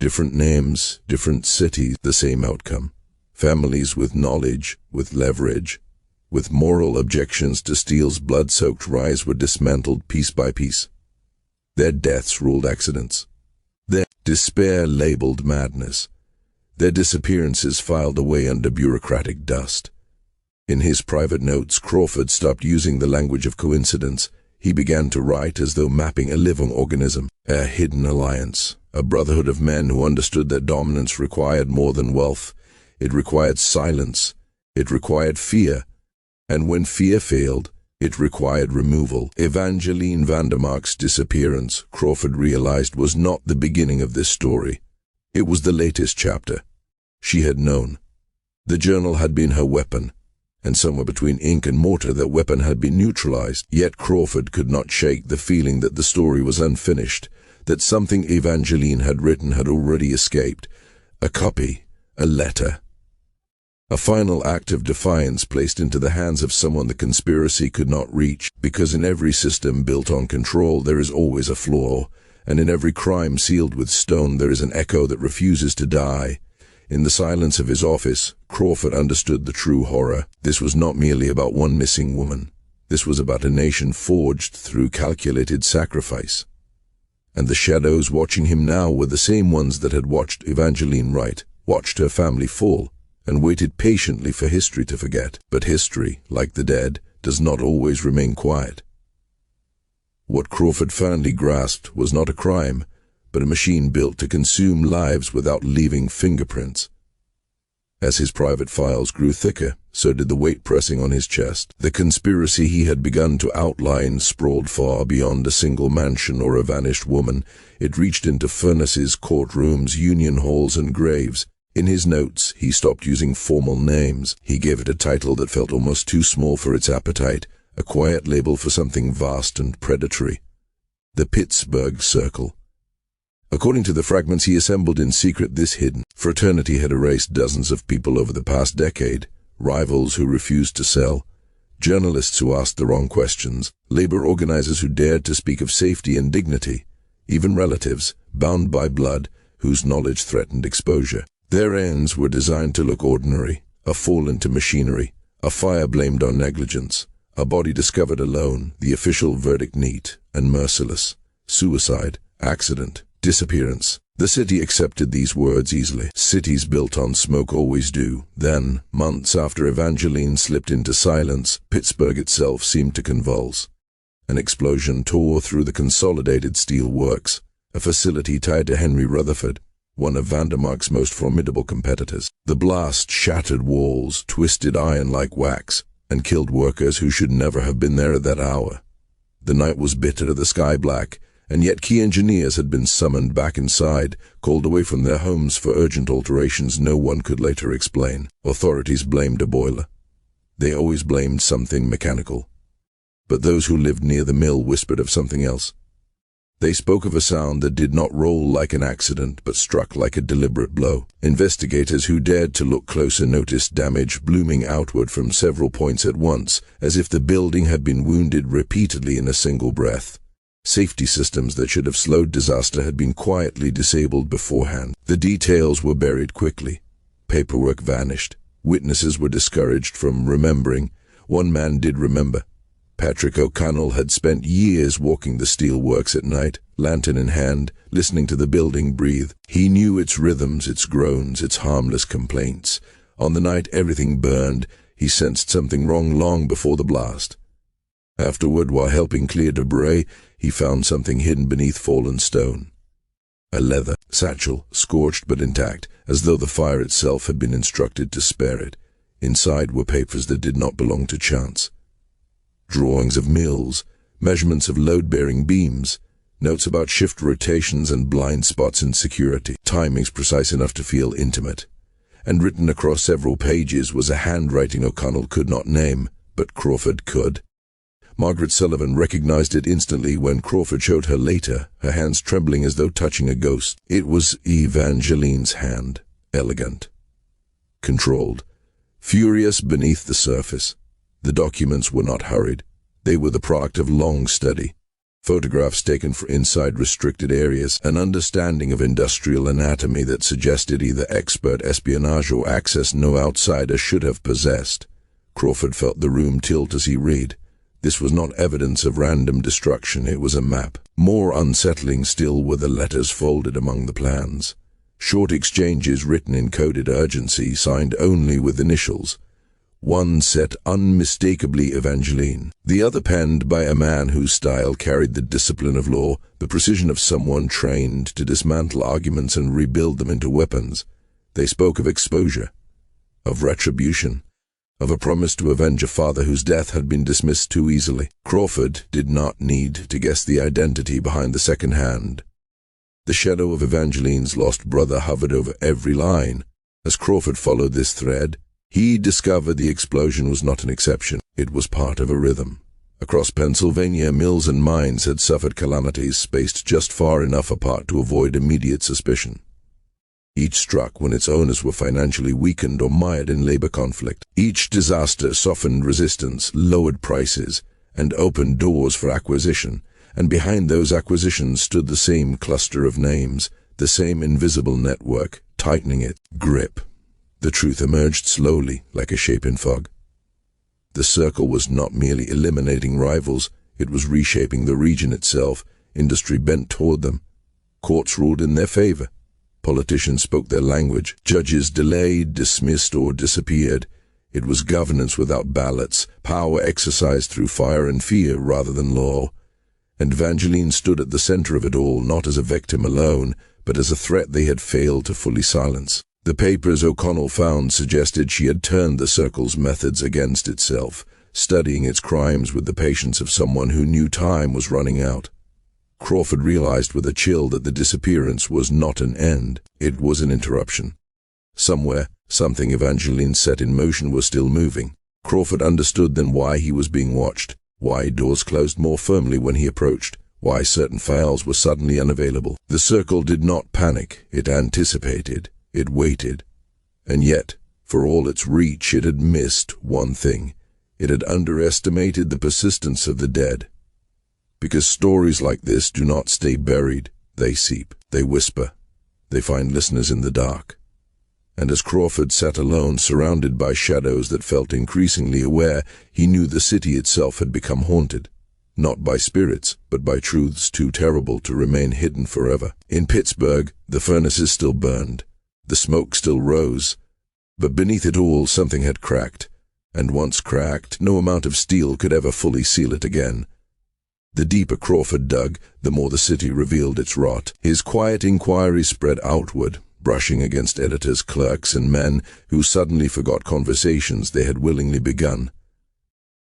Different names, different cities, the same outcome. Families with knowledge, with leverage, with moral objections to steel's blood-soaked rise were dismantled piece by piece. Their deaths ruled accidents. Their despair labeled madness. Their disappearances filed away under bureaucratic dust. In his private notes, Crawford stopped using the language of coincidence. He began to write as though mapping a living organism, a hidden alliance, a brotherhood of men who understood that dominance required more than wealth. It required silence. It required fear. And when fear failed, it required removal. Evangeline Vandemark's disappearance, Crawford realized, was not the beginning of this story. It was the latest chapter. She had known. The journal had been her weapon, and somewhere between ink and mortar that weapon had been neutralized. Yet Crawford could not shake the feeling that the story was unfinished, that something Evangeline had written had already escaped. A copy, a letter. A final act of defiance placed into the hands of someone the conspiracy could not reach, because in every system built on control there is always a flaw, and in every crime sealed with stone there is an echo that refuses to die. In the silence of his office, Crawford understood the true horror. This was not merely about one missing woman. This was about a nation forged through calculated sacrifice. And the shadows watching him now were the same ones that had watched Evangeline write, watched her family fall, and waited patiently for history to forget. But history, like the dead, does not always remain quiet. What Crawford finally grasped was not a crime, but a machine built to consume lives without leaving fingerprints. As his private files grew thicker, so did the weight pressing on his chest. The conspiracy he had begun to outline sprawled far beyond a single mansion or a vanished woman. It reached into furnaces, courtrooms, union halls, and graves. In his notes, he stopped using formal names. He gave it a title that felt almost too small for its appetite, a quiet label for something vast and predatory. The Pittsburgh Circle. According to the fragments he assembled in secret, this hidden fraternity had erased dozens of people over the past decade, rivals who refused to sell, journalists who asked the wrong questions, labor organizers who dared to speak of safety and dignity, even relatives, bound by blood, whose knowledge threatened exposure. Their ends were designed to look ordinary: a fall into machinery, a fire blamed on negligence, a body discovered alone, the official verdict neat and merciless: suicide, accident, disappearance. The city accepted these words easily. Cities built on smoke always do. Then, months after Evangeline slipped into silence, Pittsburgh itself seemed to convulse. An explosion tore through the Consolidated Steel Works, a facility tied to Henry Rutherford, one of Vandemark's most formidable competitors. The blast shattered walls, twisted iron like wax, and killed workers who should never have been there at that hour. The night was bitter, the sky black, and yet key engineers had been summoned back inside, called away from their homes for urgent alterations no one could later explain. Authorities blamed a boiler. They always blamed something mechanical. But those who lived near the mill whispered of something else. They spoke of a sound that did not roll like an accident, but struck like a deliberate blow. Investigators who dared to look closer noticed damage blooming outward from several points at once, as if the building had been wounded repeatedly in a single breath. Safety systems that should have slowed disaster had been quietly disabled beforehand. The details were buried quickly. Paperwork vanished. Witnesses were discouraged from remembering. One man did remember. Patrick O'Connell had spent years walking the steel works at night, lantern in hand, listening to the building breathe. He knew its rhythms, its groans, its harmless complaints. On the night everything burned, he sensed something wrong long before the blast. Afterward, while helping clear debris, he found something hidden beneath fallen stone. A leather satchel, scorched but intact, as though the fire itself had been instructed to spare it. Inside were papers that did not belong to chance. Drawings of mills, measurements of load-bearing beams, notes about shift rotations and blind spots in security, timings precise enough to feel intimate. And written across several pages was a handwriting O'Connell could not name, but Crawford could. Margaret Sullivan recognized it instantly when Crawford showed her later, her hands trembling as though touching a ghost. It was Evangeline's hand, elegant, controlled, furious beneath the surface. The documents were not hurried. They were the product of long study. Photographs taken for inside restricted areas, an understanding of industrial anatomy that suggested either expert espionage or access no outsider should have possessed. Crawford felt the room tilt as he read. This was not evidence of random destruction, it was a map. More unsettling still were the letters folded among the plans. Short exchanges written in coded urgency, signed only with initials. One said unmistakably Evangeline, the other penned by a man whose style carried the discipline of law, the precision of someone trained to dismantle arguments and rebuild them into weapons. They spoke of exposure, of retribution, of a promise to avenge a father whose death had been dismissed too easily. Crawford did not need to guess the identity behind the second hand. The shadow of Evangeline's lost brother hovered over every line. As Crawford followed this thread, he discovered the explosion was not an exception. It was part of a rhythm. Across Pennsylvania, mills and mines had suffered calamities spaced just far enough apart to avoid immediate suspicion. Each struck when its owners were financially weakened or mired in labor conflict. Each disaster softened resistance, lowered prices, and opened doors for acquisition. And behind those acquisitions stood the same cluster of names, the same invisible network, tightening it. Grip. The truth emerged slowly, like a shape in fog. The circle was not merely eliminating rivals, it was reshaping the region itself. Industry bent toward them. Courts ruled in their favor. Politicians spoke their language. Judges delayed, dismissed, or disappeared. It was governance without ballots, power exercised through fire and fear rather than law. And Evangeline stood at the center of it all, not as a victim alone, but as a threat they had failed to fully silence. The papers O'Connell found suggested she had turned the circle's methods against itself, studying its crimes with the patience of someone who knew time was running out. Crawford realized with a chill that the disappearance was not an end, it was an interruption. Somewhere, something Evangeline set in motion was still moving. Crawford understood then why he was being watched, why doors closed more firmly when he approached, why certain files were suddenly unavailable. The circle did not panic, it anticipated, it waited. And yet, for all its reach, it had missed one thing. It had underestimated the persistence of the dead. Because stories like this do not stay buried, they seep, they whisper, they find listeners in the dark. And as Crawford sat alone, surrounded by shadows that felt increasingly aware, he knew the city itself had become haunted. Not by spirits, but by truths too terrible to remain hidden forever. In Pittsburgh, the furnaces still burned. The smoke still rose. But beneath it all, something had cracked. And once cracked, no amount of steel could ever fully seal it again. The deeper Crawford dug, the more the city revealed its rot. His quiet inquiry spread outward, brushing against editors, clerks, and men who suddenly forgot conversations they had willingly begun.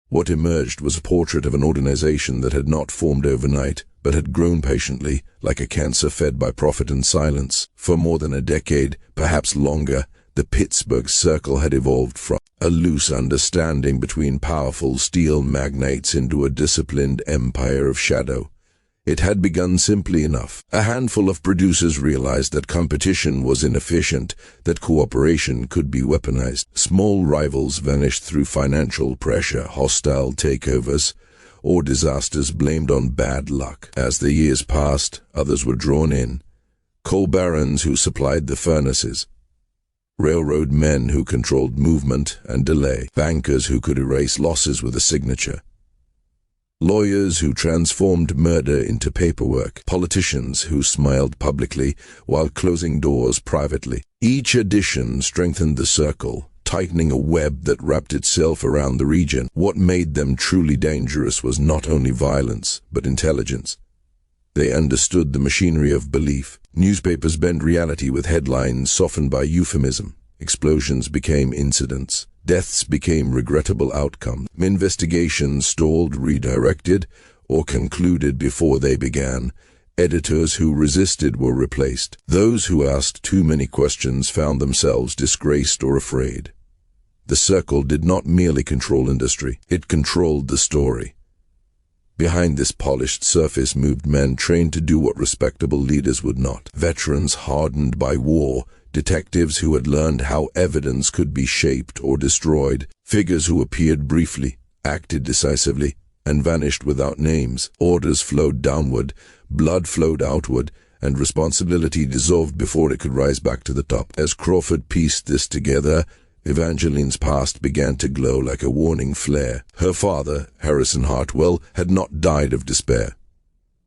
What emerged was a portrait of an organization that had not formed overnight, but had grown patiently, like a cancer fed by profit and silence. For more than a decade, perhaps longer, the Pittsburgh Circle had evolved from a loose understanding between powerful steel magnates into a disciplined empire of shadow. It had begun simply enough. A handful of producers realized that competition was inefficient, that cooperation could be weaponized. Small rivals vanished through financial pressure, hostile takeovers, or disasters blamed on bad luck. As the years passed, others were drawn in. Coal barons who supplied the furnaces, railroad men who controlled movement and delay, bankers who could erase losses with a signature, lawyers who transformed murder into paperwork, politicians who smiled publicly while closing doors privately. Each addition strengthened the circle, tightening a web that wrapped itself around the region. What made them truly dangerous was not only violence, but intelligence. They understood the machinery of belief. Newspapers bent reality with headlines softened by euphemism. Explosions became incidents. Deaths became regrettable outcomes. Investigations stalled, redirected, or concluded before they began. Editors who resisted were replaced. Those who asked too many questions found themselves disgraced or afraid. The Circle did not merely control industry, it controlled the story. Behind this polished surface moved men trained to do what respectable leaders would not. Veterans hardened by war, detectives who had learned how evidence could be shaped or destroyed, figures who appeared briefly, acted decisively, and vanished without names. Orders flowed downward, blood flowed outward, and responsibility dissolved before it could rise back to the top. As Crawford pieced this together, Evangeline's past began to glow like a warning flare. Her father, Harrison Hartwell, had not died of despair.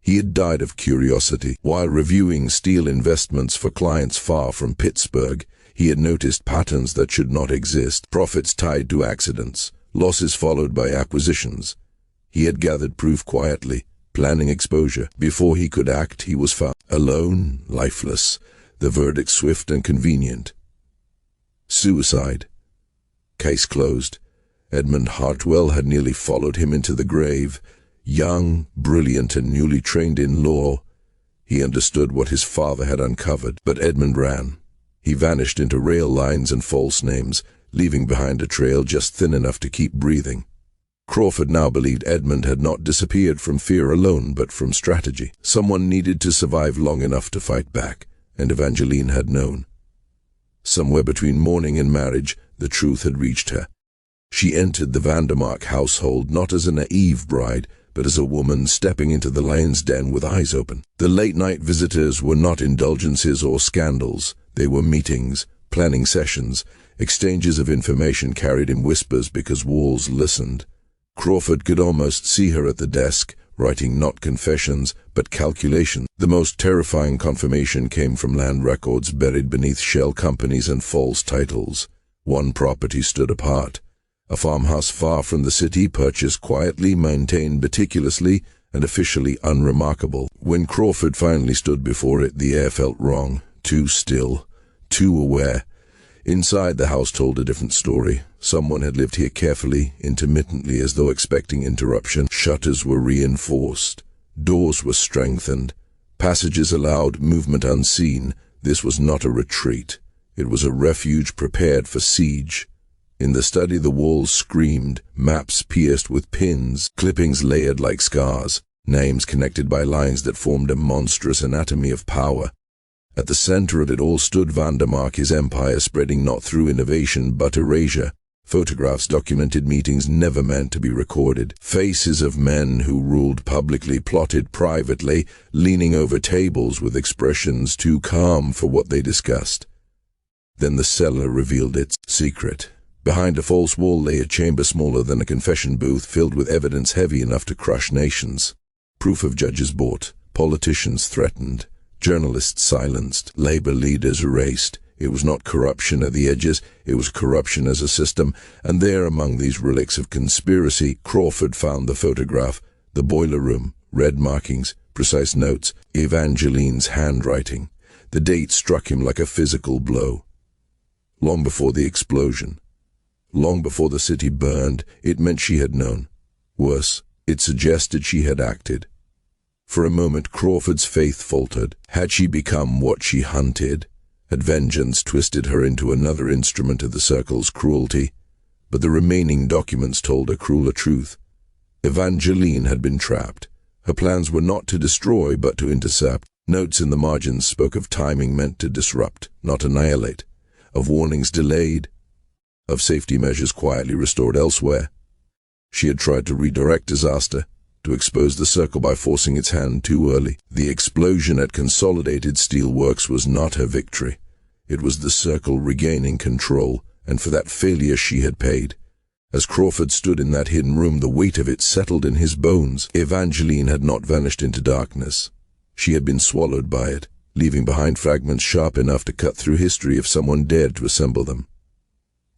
He had died of curiosity. While reviewing steel investments for clients far from Pittsburgh, he had noticed patterns that should not exist, profits tied to accidents, losses followed by acquisitions. He had gathered proof quietly, planning exposure. Before he could act, he was found. Alone, lifeless, the verdict swift and convenient. Suicide. Case closed. Edmund Hartwell had nearly followed him into the grave. Young, brilliant, and newly trained in law, he understood what his father had uncovered. But Edmund ran. He vanished into rail lines and false names, leaving behind a trail just thin enough to keep breathing. Crawford now believed Edmund had not disappeared from fear alone, but from strategy. Someone needed to survive long enough to fight back, and Evangeline had known. Somewhere between mourning and marriage, the truth had reached her. She entered the Vandemark household not as a naive bride, but as a woman stepping into the lion's den with eyes open. The late-night visitors were not indulgences or scandals. They were meetings, planning sessions, exchanges of information carried in whispers because walls listened. Crawford could almost see her at the desk, writing not confessions, but calculations. The most terrifying confirmation came from land records buried beneath shell companies and false titles. One property stood apart. A farmhouse far from the city, purchased quietly, maintained meticulously, and officially unremarkable. When Crawford finally stood before it, the air felt wrong, too still, too aware. Inside, the house told a different story. Someone had lived here carefully, intermittently, as though expecting interruption. Shutters were reinforced. Doors were strengthened. Passages allowed movement unseen. This was not a retreat. It was a refuge prepared for siege. In the study, the walls screamed, maps pierced with pins, clippings layered like scars, names connected by lines that formed a monstrous anatomy of power. At the center of it all stood Vandemark, his empire spreading not through innovation but erasure. Photographs documented meetings never meant to be recorded. Faces of men who ruled publicly plotted privately, leaning over tables with expressions too calm for what they discussed. Then the cellar revealed its secret. Behind a false wall lay a chamber smaller than a confession booth, filled with evidence heavy enough to crush nations. Proof of judges bought, politicians threatened, journalists silenced, labor leaders erased. It was not corruption at the edges, it was corruption as a system, and there among these relics of conspiracy, Crawford found the photograph, the boiler room, red markings, precise notes, Evangeline's handwriting. The date struck him like a physical blow. Long before the explosion, long before the city burned, it meant she had known. Worse, it suggested she had acted. For a moment, Crawford's faith faltered. Had she become what she hunted? Had vengeance twisted her into another instrument of the Circle's cruelty? But the remaining documents told a crueler truth. Evangeline had been trapped. Her plans were not to destroy, but to intercept. Notes in the margins spoke of timing meant to disrupt, not annihilate, of warnings delayed, of safety measures quietly restored elsewhere. She had tried to redirect disaster, to expose the Circle by forcing its hand too early. The explosion at Consolidated Steel Works was not her victory. It was the Circle regaining control, and for that failure she had paid. As Crawford stood in that hidden room, the weight of it settled in his bones. Evangeline had not vanished into darkness. She had been swallowed by it, leaving behind fragments sharp enough to cut through history if someone dared to assemble them.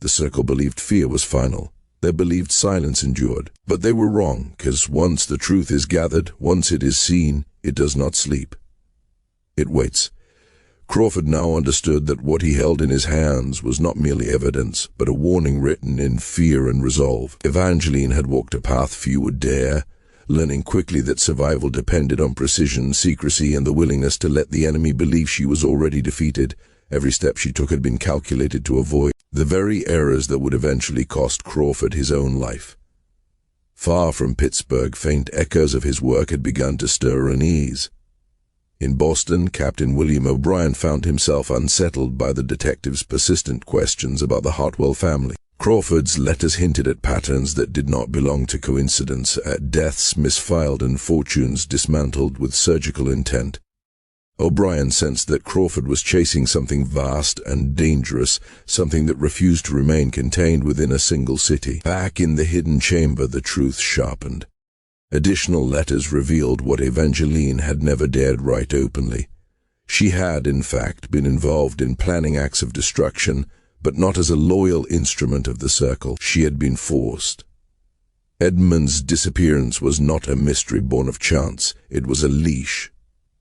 The Circle believed fear was final. They believed silence endured. But they were wrong, because once the truth is gathered, once it is seen, it does not sleep. It waits. Crawford now understood that what he held in his hands was not merely evidence, but a warning written in fear and resolve. Evangeline had walked a path few would dare, learning quickly that survival depended on precision, secrecy, and the willingness to let the enemy believe she was already defeated. Every step she took had been calculated to avoid the very errors that would eventually cost Crawford his own life. Far from Pittsburgh, faint echoes of his work had begun to stir unease. In Boston, Captain William O'Brien found himself unsettled by the detective's persistent questions about the Hartwell family. Crawford's letters hinted at patterns that did not belong to coincidence, at deaths misfiled and fortunes dismantled with surgical intent. O'Brien sensed that Crawford was chasing something vast and dangerous, something that refused to remain contained within a single city. Back in the hidden chamber, the truth sharpened. Additional letters revealed what Evangeline had never dared write openly. She had, in fact, been involved in planning acts of destruction, but not as a loyal instrument of the Circle. She had been forced. Edmund's disappearance was not a mystery born of chance. It was a leash.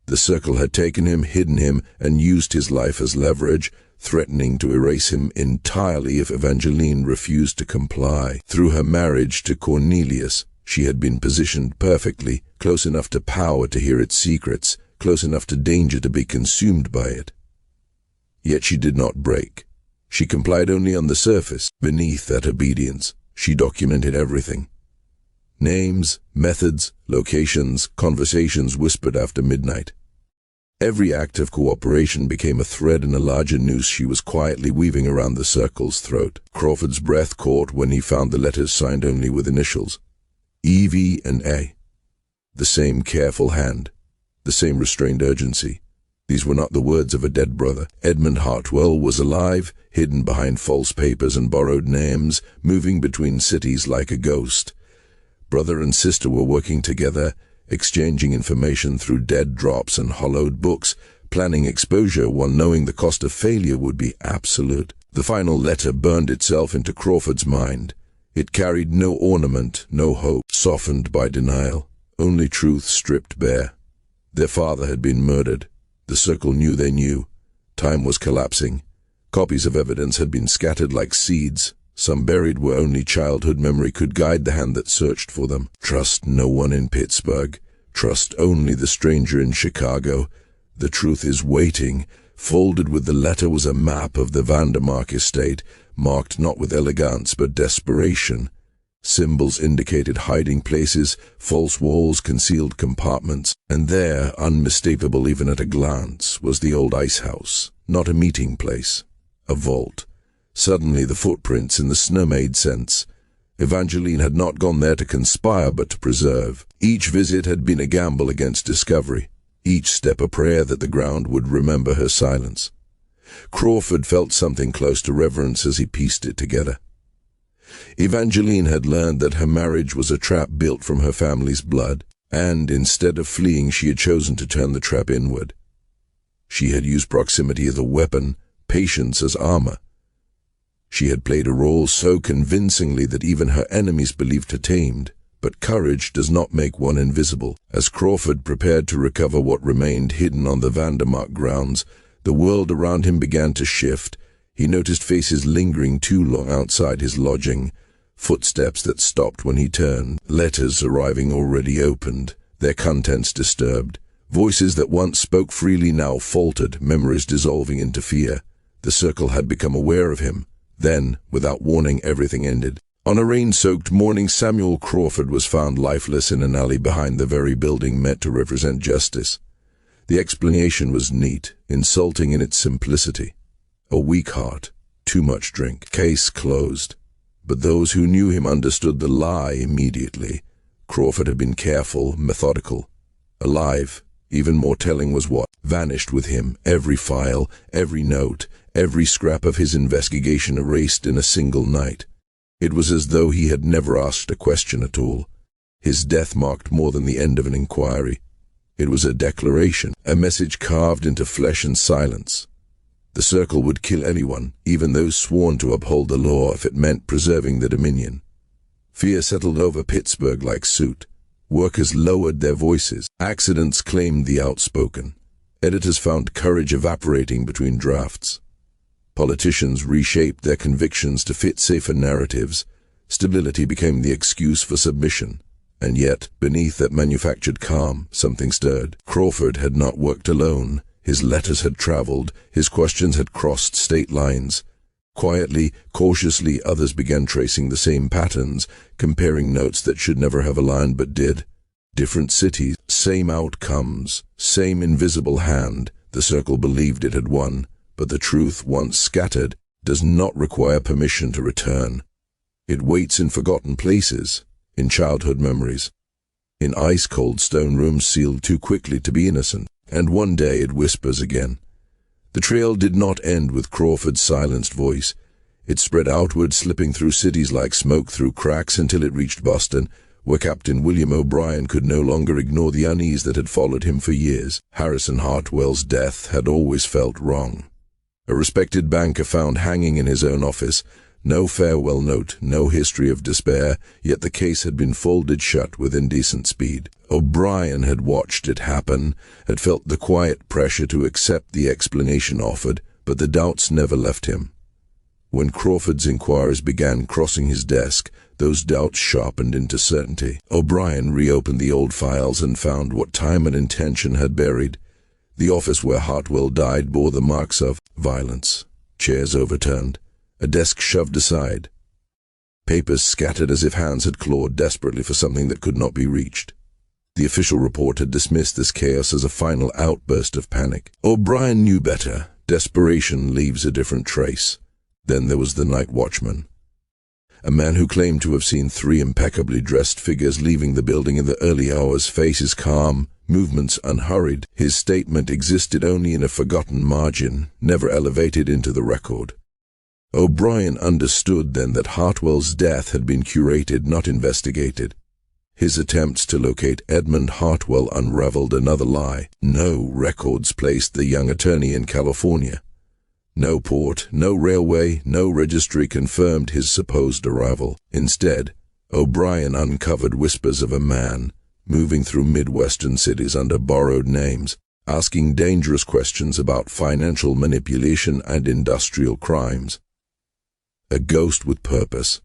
The Circle had taken him, hidden him, and used his life as leverage, threatening to erase him entirely if Evangeline refused to comply. Through her marriage to Cornelius, she had been positioned perfectly, close enough to power to hear its secrets, close enough to danger to be consumed by it. Yet she did not break. She complied only on the surface. Beneath that obedience, she documented everything. Names, methods, locations, conversations whispered after midnight. Every act of cooperation became a thread in a larger noose she was quietly weaving around the Circle's throat. Crawford's breath caught when he found the letters signed only with initials. E.V. and A. The same careful hand, the same restrained urgency. These were not the words of a dead brother. Edmund Hartwell was alive, hidden behind false papers and borrowed names, moving between cities like a ghost. Brother and sister were working together, exchanging information through dead drops and hollowed books, planning exposure while knowing the cost of failure would be absolute. The final letter burned itself into Crawford's mind. It carried no ornament, no hope, softened by denial, only truth stripped bare. Their father had been murdered. The Circle knew they knew. Time was collapsing. Copies of evidence had been scattered like seeds, some buried where only childhood memory could guide the hand that searched for them. Trust no one in Pittsburgh. Trust only the stranger in Chicago. The truth is waiting. Folded with the letter was a map of the Vandemark estate, marked not with elegance but desperation. Symbols indicated hiding places, false walls, concealed compartments, and there, unmistakable even at a glance, was the old ice house, not a meeting place, a vault. Suddenly the footprints in the snow made sense. Evangeline had not gone there to conspire but to preserve. Each visit had been a gamble against discovery, each step a prayer that the ground would remember her silence. Crawford felt something close to reverence as he pieced it together. Evangeline had learned that her marriage was a trap built from her family's blood, and instead of fleeing she had chosen to turn the trap inward. She had used proximity as a weapon, patience as armor. She had played a role so convincingly that even her enemies believed her tamed, but courage does not make one invisible. As Crawford prepared to recover what remained hidden on the Vandemark grounds, the world around him began to shift. He noticed faces lingering too long outside his lodging, footsteps that stopped when he turned, letters arriving already opened, their contents disturbed, voices that once spoke freely now faltered, memories dissolving into fear. The circle had become aware of him. Then, without warning, everything ended. On a rain-soaked morning, Samuel Crawford was found lifeless in an alley behind the very building meant to represent justice. The explanation was neat, insulting in its simplicity. A weak heart, too much drink, case closed. But those who knew him understood the lie immediately. Crawford had been careful, methodical, alive. Even more telling was what vanished with him, every file, every note, every scrap of his investigation erased in a single night. It was as though he had never asked a question at all. His death marked more than the end of an inquiry. It was a declaration, a message carved into flesh and silence. The circle would kill anyone, even those sworn to uphold the law, if it meant preserving the dominion. Fear settled over Pittsburgh like soot. Workers lowered their voices. Accidents claimed the outspoken. Editors found courage evaporating between drafts. Politicians reshaped their convictions to fit safer narratives. Stability became the excuse for submission. And yet, beneath that manufactured calm, something stirred. Crawford had not worked alone. His letters had traveled. His questions had crossed state lines. Quietly, cautiously, others began tracing the same patterns, comparing notes that should never have aligned but did. Different cities, same outcomes, same invisible hand. The circle believed it had won, but the truth, once scattered, does not require permission to return. It waits in forgotten places, in childhood memories, in ice-cold stone rooms sealed too quickly to be innocent, and one day it whispers again. The trail did not end with Crawford's silenced voice. It spread outward, slipping through cities like smoke through cracks until it reached Boston, where Captain William O'Brien could no longer ignore the unease that had followed him for years. Harrison Hartwell's death had always felt wrong. A respected banker found hanging in his own office, no farewell note, no history of despair, yet the case had been folded shut with indecent speed. O'Brien had watched it happen, had felt the quiet pressure to accept the explanation offered, but the doubts never left him. When Crawford's inquiries began crossing his desk, those doubts sharpened into certainty. O'Brien reopened the old files and found what time and intention had buried. The office where Hartwell died bore the marks of violence. Chairs overturned, a desk shoved aside, papers scattered as if hands had clawed desperately for something that could not be reached. The official report had dismissed this chaos as a final outburst of panic. O'Brien knew better. Desperation leaves a different trace. Then there was the night watchman, a man who claimed to have seen 3 impeccably dressed figures leaving the building in the early hours, faces calm, movements unhurried. His statement existed only in a forgotten margin, never elevated into the record. O'Brien understood then that Hartwell's death had been curated, not investigated. His attempts to locate Edmund Hartwell unraveled another lie. No records placed the young attorney in California. No port, no railway, no registry confirmed his supposed arrival. Instead, O'Brien uncovered whispers of a man moving through Midwestern cities under borrowed names, asking dangerous questions about financial manipulation and industrial crimes. A ghost with purpose.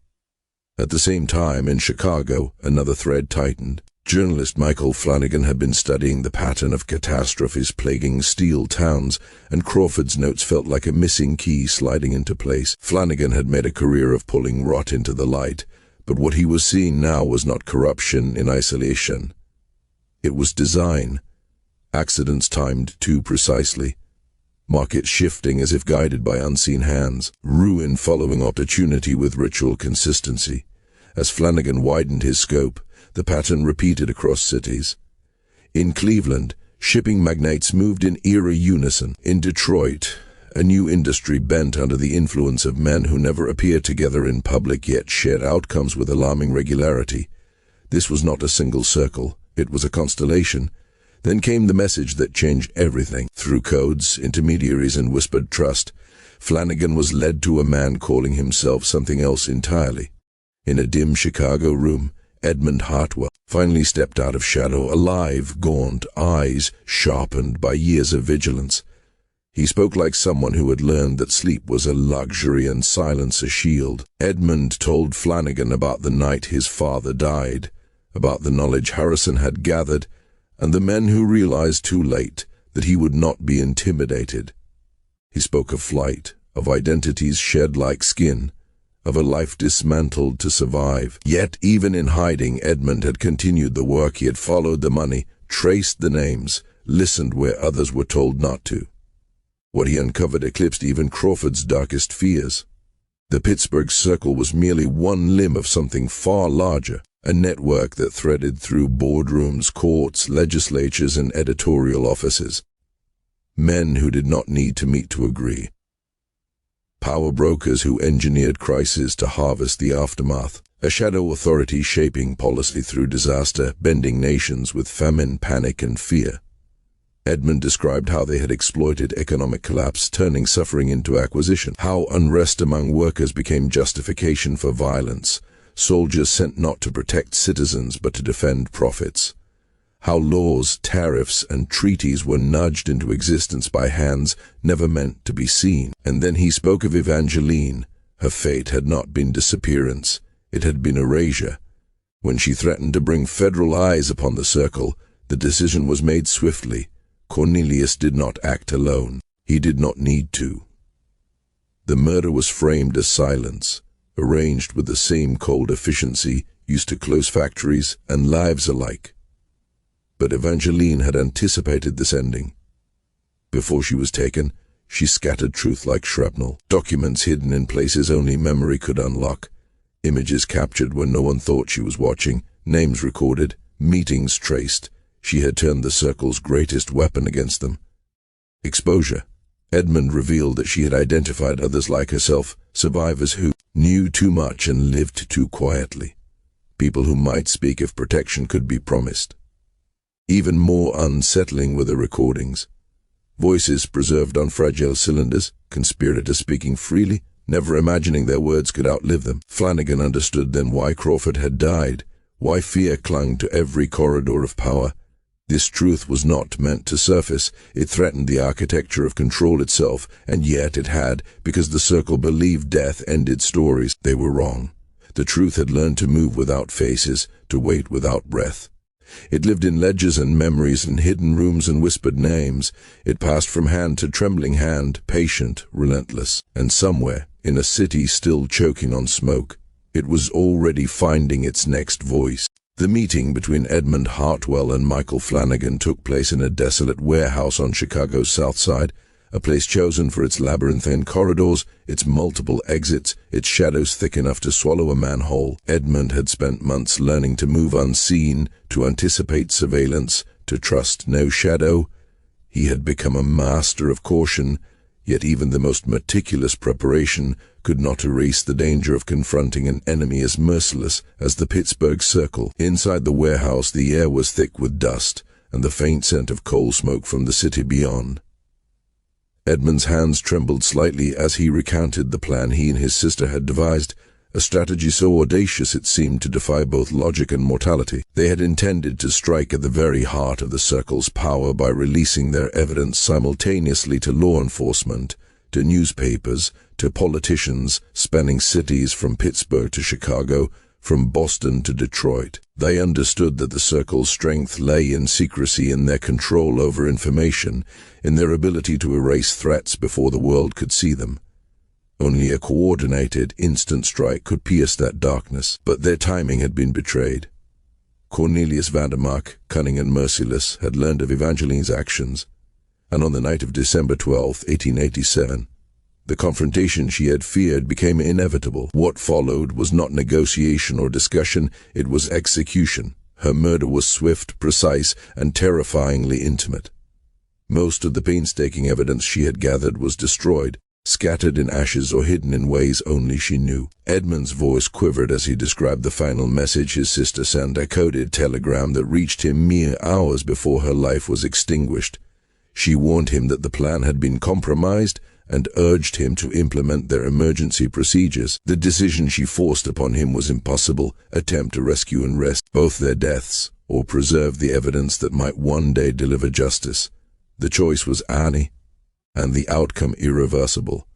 At the same time, in Chicago, another thread tightened. Journalist Michael Flanagan had been studying the pattern of catastrophes plaguing steel towns, and Crawford's notes felt like a missing key sliding into place. Flanagan had made a career of pulling rot into the light, but what he was seeing now was not corruption in isolation. It was design. Accidents timed too precisely. markets shifting as if guided by unseen hands, ruin following opportunity with ritual consistency. As Flanagan widened his scope, the pattern repeated across cities. In Cleveland, shipping magnates moved in eerie unison. In Detroit, a new industry bent under the influence of men who never appeared together in public yet shared outcomes with alarming regularity. This was not a single circle, it was a constellation. Then came the message that changed everything. Through codes, intermediaries, and whispered trust, Flanagan was led to a man calling himself something else entirely. In a dim Chicago room, Edmund Hartwell finally stepped out of shadow, alive, gaunt, eyes sharpened by years of vigilance. He spoke like someone who had learned that sleep was a luxury and silence a shield. Edmund told Flanagan about the night his father died, about the knowledge Harrison had gathered, and the men who realized too late that he would not be intimidated. He spoke of flight, of identities shed like skin, of a life dismantled to survive. Yet even in hiding, Edmund had continued the work. He had followed the money, traced the names, listened where others were told not to. What he uncovered eclipsed even Crawford's darkest fears. The Pittsburgh Circle was merely one limb of something far larger, a network that threaded through boardrooms, courts, legislatures, and editorial offices. Men who did not need to meet to agree. Power brokers who engineered crises to harvest the aftermath. A shadow authority shaping policy through disaster, bending nations with famine, panic, and fear. Edmund described how they had exploited economic collapse, turning suffering into acquisition. How unrest among workers became justification for violence. Soldiers sent not to protect citizens but to defend profits. How laws, tariffs, and treaties were nudged into existence by hands never meant to be seen. And then he spoke of Evangeline. Her fate had not been disappearance, it had been erasure. When she threatened to bring federal eyes upon the circle, the decision was made swiftly. Cornelius did not act alone. He did not need to. The murder was framed as silence, arranged with the same cold efficiency used to close factories and lives alike. But Evangeline had anticipated this ending. Before she was taken, she scattered truth like shrapnel, documents hidden in places only memory could unlock, images captured when no one thought she was watching, names recorded, meetings traced. She had turned the circle's greatest weapon against them. Exposure. Edmund revealed that she had identified others like herself, survivors who knew too much and lived too quietly. People who might speak if protection could be promised. Even more unsettling were the recordings. Voices preserved on fragile cylinders, conspirators speaking freely, never imagining their words could outlive them. Flanagan understood then why Crawford had died, why fear clung to every corridor of power. This truth was not meant to surface. It threatened the architecture of control itself, and yet it had, because the circle believed death ended stories. They were wrong. The truth had learned to move without faces, to wait without breath. It lived in ledgers and memories and hidden rooms and whispered names. It passed from hand to trembling hand, patient, relentless. And somewhere, in a city still choking on smoke, it was already finding its next voice. The meeting between Edmund Hartwell and Michael Flanagan took place in a desolate warehouse on Chicago's South Side, a place chosen for its labyrinthine corridors, its multiple exits, its shadows thick enough to swallow a man whole. Edmund had spent months learning to move unseen, to anticipate surveillance, to trust no shadow. He had become a master of caution, yet even the most meticulous preparation could not erase the danger of confronting an enemy as merciless as the Pittsburgh Circle. Inside the warehouse, the air was thick with dust and the faint scent of coal smoke from the city beyond. Edmund's hands trembled slightly as he recounted the plan he and his sister had devised, a strategy so audacious it seemed to defy both logic and mortality. They had intended to strike at the very heart of the Circle's power by releasing their evidence simultaneously to law enforcement, to newspapers, to politicians, spanning cities from Pittsburgh to Chicago, from Boston to Detroit. They understood that the Circle's strength lay in secrecy, in their control over information, in their ability to erase threats before the world could see them. Only a coordinated, instant strike could pierce that darkness, but their timing had been betrayed. Cornelius Vandemark, cunning and merciless, had learned of Evangeline's actions. And on the night of December 12, 1887, the confrontation she had feared became inevitable. What followed was not negotiation or discussion, it was execution. Her murder was swift, precise, and terrifyingly intimate. Most of the painstaking evidence she had gathered was destroyed, scattered in ashes or hidden in ways only she knew. Edmund's voice quivered as he described the final message his sister sent, a coded telegram that reached him mere hours before her life was extinguished. She warned him that the plan had been compromised and urged him to implement their emergency procedures. The decision she forced upon him was impossible: attempt to rescue and wrest both their deaths, or preserve the evidence that might one day deliver justice. The choice was Annie, and the outcome irreversible.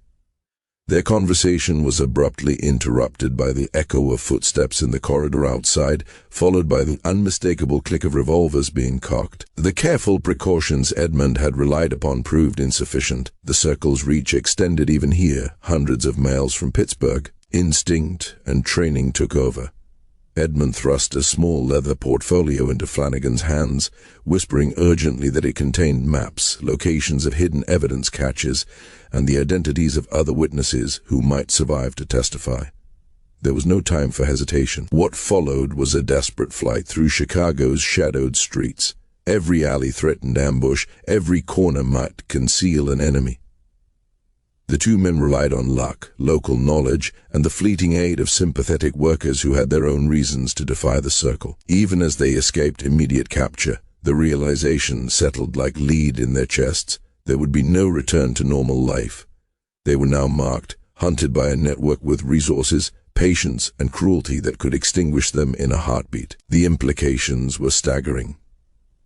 Their conversation was abruptly interrupted by the echo of footsteps in the corridor outside, followed by the unmistakable click of revolvers being cocked. The careful precautions Edmund had relied upon proved insufficient. The circle's reach extended even here, hundreds of miles from Pittsburgh. Instinct and training took over. Edmund thrust a small leather portfolio into Flanagan's hands, whispering urgently that it contained maps, locations of hidden evidence caches, and the identities of other witnesses who might survive to testify. There was no time for hesitation. What followed was a desperate flight through Chicago's shadowed streets. Every alley threatened ambush, every corner might conceal an enemy. The two men relied on luck, local knowledge, and the fleeting aid of sympathetic workers who had their own reasons to defy the circle. Even as they escaped immediate capture, the realization settled like lead in their chests: there would be no return to normal life. They were now marked, hunted by a network with resources, patience, and cruelty that could extinguish them in a heartbeat. The implications were staggering.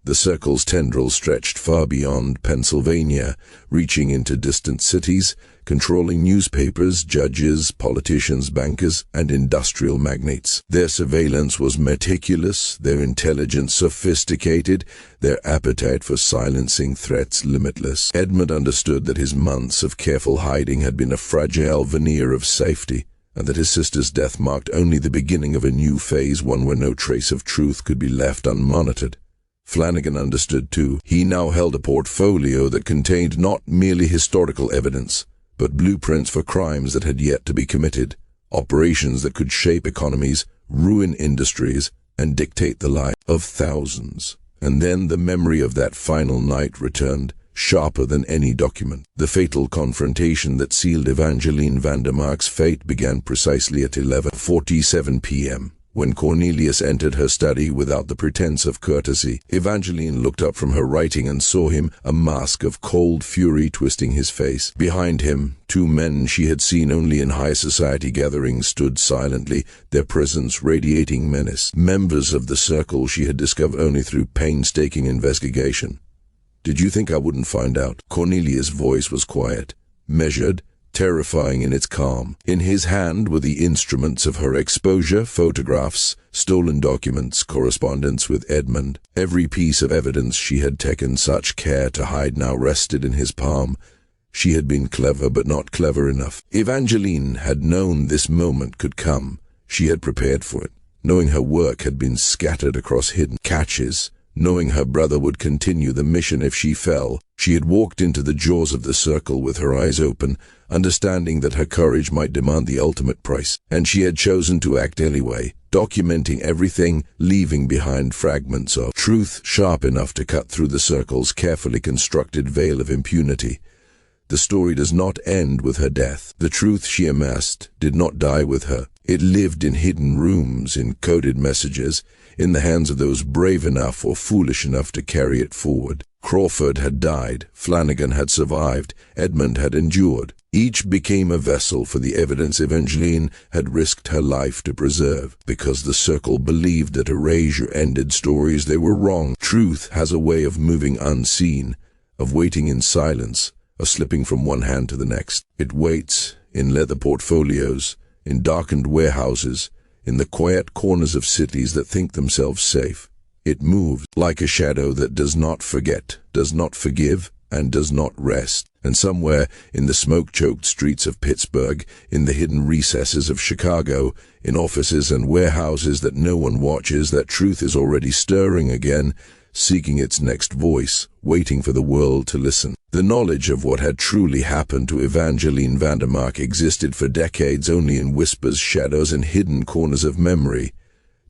The circle's tendrils stretched far beyond Pennsylvania, reaching into distant cities, controlling newspapers, judges, politicians, bankers, and industrial magnates. Their surveillance was meticulous, their intelligence sophisticated, their appetite for silencing threats limitless. Edmund understood that his months of careful hiding had been a fragile veneer of safety, and that his sister's death marked only the beginning of a new phase, one where no trace of truth could be left unmonitored. Flanagan understood too. He now held a portfolio that contained not merely historical evidence, but blueprints for crimes that had yet to be committed, operations that could shape economies, ruin industries, and dictate the lives of thousands. And then the memory of that final night returned, sharper than any document. The fatal confrontation that sealed Evangeline Vandemark's fate began precisely at 11:47 p.m. When Cornelius entered her study without the pretense of courtesy. Evangeline looked up from her writing and saw him, a mask of cold fury twisting his face. Behind him, two men she had seen only in high society gatherings stood silently, their presence radiating menace. Members of the circle she had discovered only through painstaking investigation. "Did you think I wouldn't find out?" Cornelius' voice was quiet, measured, terrifying in its calm. In his hand were the instruments of her exposure, photographs, stolen documents, correspondence with Edmund. Every piece of evidence she had taken such care to hide now rested in his palm. She had been clever, but not clever enough. Evangeline had known this moment could come. She had prepared for it, knowing her work had been scattered across hidden caches, knowing her brother would continue the mission if she fell. She had walked into the jaws of the circle with her eyes open, understanding that her courage might demand the ultimate price. And she had chosen to act anyway, documenting everything, leaving behind fragments of truth sharp enough to cut through the circle's carefully constructed veil of impunity. The story does not end with her death. The truth she amassed did not die with her. It lived in hidden rooms, in coded messages, in the hands of those brave enough or foolish enough to carry it forward. Crawford had died, Flanagan had survived, Edmund had endured. Each became a vessel for the evidence Evangeline had risked her life to preserve. Because the circle believed that erasure ended stories, they were wrong. Truth has a way of moving unseen, of waiting in silence, of slipping from one hand to the next. It waits in leather portfolios, in darkened warehouses, in the quiet corners of cities that think themselves safe. It moves like a shadow that does not forget, does not forgive, and does not rest. And somewhere in the smoke-choked streets of Pittsburgh, in the hidden recesses of Chicago, in offices and warehouses that no one watches, that truth is already stirring again, seeking its next voice, waiting for the world to listen. The knowledge of what had truly happened to Evangeline Vandemark existed for decades only in whispers, shadows, and hidden corners of memory.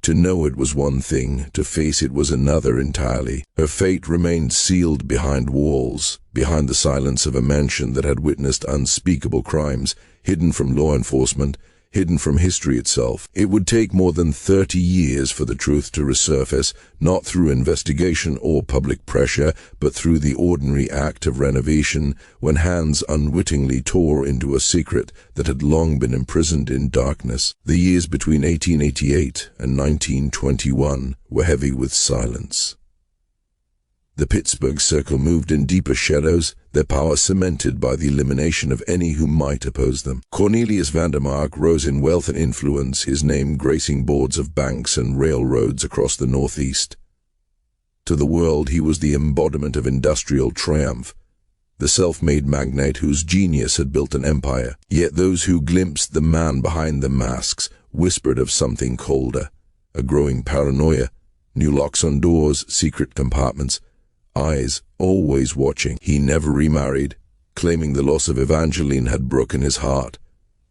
To know it was one thing, to face it was another entirely. Her fate remained sealed behind walls, behind the silence of a mansion that had witnessed unspeakable crimes, hidden from law enforcement, hidden from history itself. It would take more than 30 years for the truth to resurface, not through investigation or public pressure, but through the ordinary act of renovation, when hands unwittingly tore into a secret that had long been imprisoned in darkness. The years between 1888 and 1921 were heavy with silence. The Pittsburgh Circle moved in deeper shadows, their power cemented by the elimination of any who might oppose them. Cornelius Vandemark rose in wealth and influence, his name gracing boards of banks and railroads across the Northeast. To the world, he was the embodiment of industrial triumph, the self-made magnate whose genius had built an empire. Yet those who glimpsed the man behind the masks whispered of something colder, a growing paranoia, new locks on doors, secret compartments, eyes always watching. He never remarried, claiming the loss of Evangeline had broken his heart,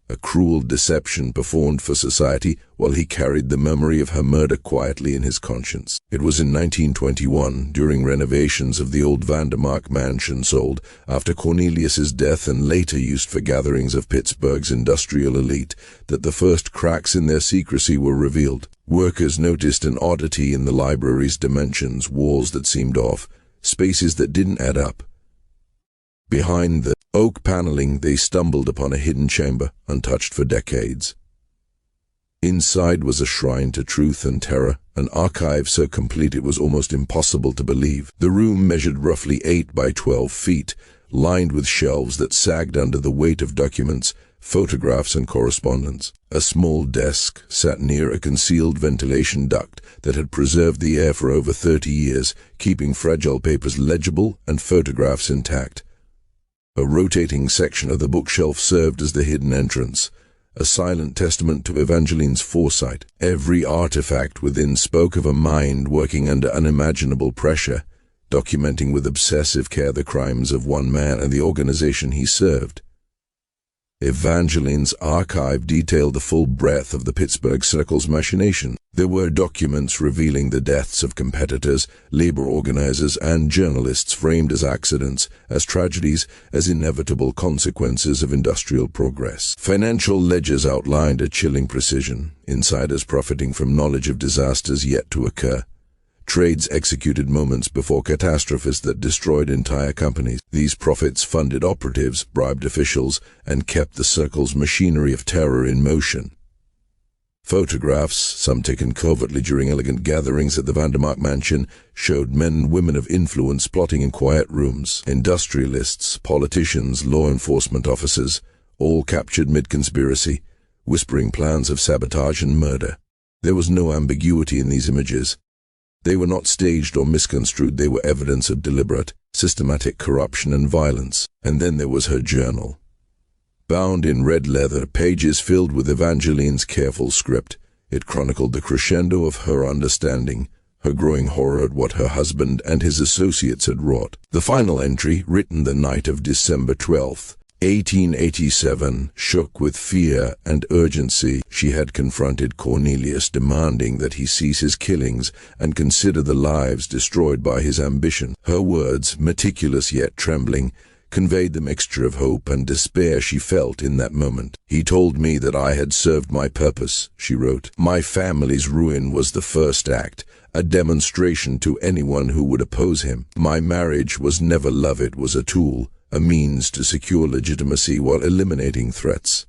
a cruel deception performed for society while he carried the memory of her murder quietly in his conscience. It was in 1921, during renovations of the old Vandemark mansion sold after Cornelius's death and later used for gatherings of Pittsburgh's industrial elite, that the first cracks in their secrecy were revealed. Workers noticed an oddity in the library's dimensions, walls that seemed off, spaces that didn't add up. Behind the oak paneling, they stumbled upon a hidden chamber, untouched for decades. Inside was a shrine to truth and terror, an archive so complete it was almost impossible to believe. The room measured roughly 8 by 12 feet, lined with shelves that sagged under the weight of documents, photographs, and correspondence. A small desk sat near a concealed ventilation duct that had preserved the air for over 30 years, keeping fragile papers legible and photographs intact. A rotating section of the bookshelf served as the hidden entrance, a silent testament to Evangeline's foresight. Every artifact within spoke of a mind working under unimaginable pressure, documenting with obsessive care the crimes of one man and the organization he served. Evangeline's archive detailed the full breadth of the Pittsburgh Circle's machination. There were documents revealing the deaths of competitors, labor organizers, and journalists, framed as accidents, as tragedies, as inevitable consequences of industrial progress. Financial ledgers outlined a chilling precision, insiders profiting from knowledge of disasters yet to occur. Trades executed moments before catastrophes that destroyed entire companies. These profits funded operatives, bribed officials, and kept the Circle's machinery of terror in motion. Photographs, some taken covertly during elegant gatherings at the Vandemark mansion, showed men and women of influence plotting in quiet rooms. Industrialists, politicians, law enforcement officers, all captured mid-conspiracy, whispering plans of sabotage and murder. There was no ambiguity in these images. They were not staged or misconstrued. They were evidence of deliberate, systematic corruption and violence. And then there was her journal. Bound in red leather, pages filled with Evangeline's careful script, it chronicled the crescendo of her understanding, her growing horror at what her husband and his associates had wrought. The final entry, written the night of December 12th, 1887, shook with fear and urgency. She had confronted Cornelius, demanding that he cease his killings and consider the lives destroyed by his ambition. Her words, meticulous yet trembling, conveyed the mixture of hope and despair she felt in that moment. "He told me that I had served my purpose," she wrote. "My family's ruin was the first act, a demonstration to anyone who would oppose him. My marriage was never love, it was a tool, a means to secure legitimacy while eliminating threats.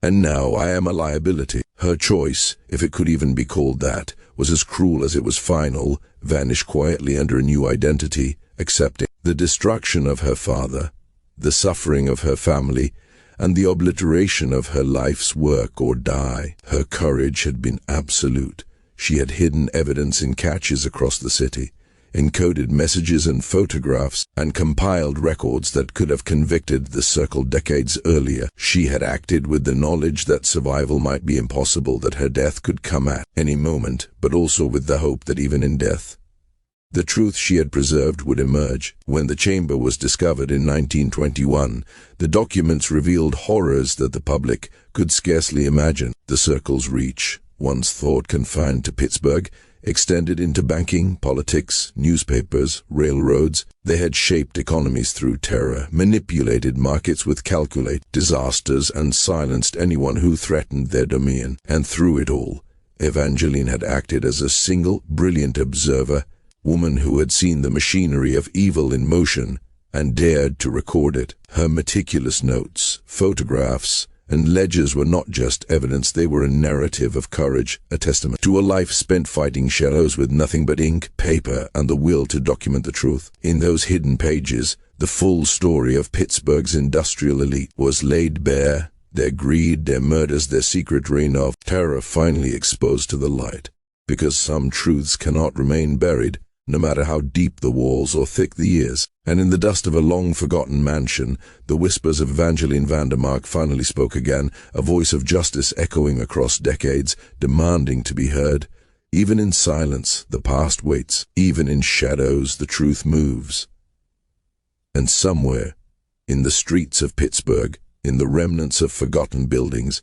And now I am a liability." Her choice, if it could even be called that, was as cruel as it was final, vanished quietly under a new identity, accepting the destruction of her father, the suffering of her family, and the obliteration of her life's work or die. Her courage had been absolute. She had hidden evidence in caches across the city, encoded messages and photographs, and compiled records that could have convicted the Circle decades earlier. She had acted with the knowledge that survival might be impossible, that her death could come at any moment, but also with the hope that even in death, The truth she had preserved would emerge. When the chamber was discovered in 1921, the documents revealed horrors that the public could scarcely imagine. The circle's reach, once thought confined to Pittsburgh, extended into banking, politics, newspapers, railroads. They had shaped economies through terror, manipulated markets with calculate disasters, and silenced anyone who threatened their domain. And through it all, Evangeline had acted as a single, brilliant observer, woman who had seen the machinery of evil in motion and dared to record it. Her meticulous notes, photographs, and ledgers were not just evidence, they were a narrative of courage, a testament to a life spent fighting shadows with nothing but ink, paper, and the will to document the truth. In those hidden pages, the full story of Pittsburgh's industrial elite was laid bare, their greed, their murders, their secret reign of terror finally exposed to the light. Because some truths cannot remain buried, no matter how deep the walls or thick the years. And in the dust of a long-forgotten mansion, the whispers of Evangeline Vandemark finally spoke again, a voice of justice echoing across decades, demanding to be heard. Even in silence, the past waits. Even in shadows, the truth moves. And somewhere, in the streets of Pittsburgh, in the remnants of forgotten buildings,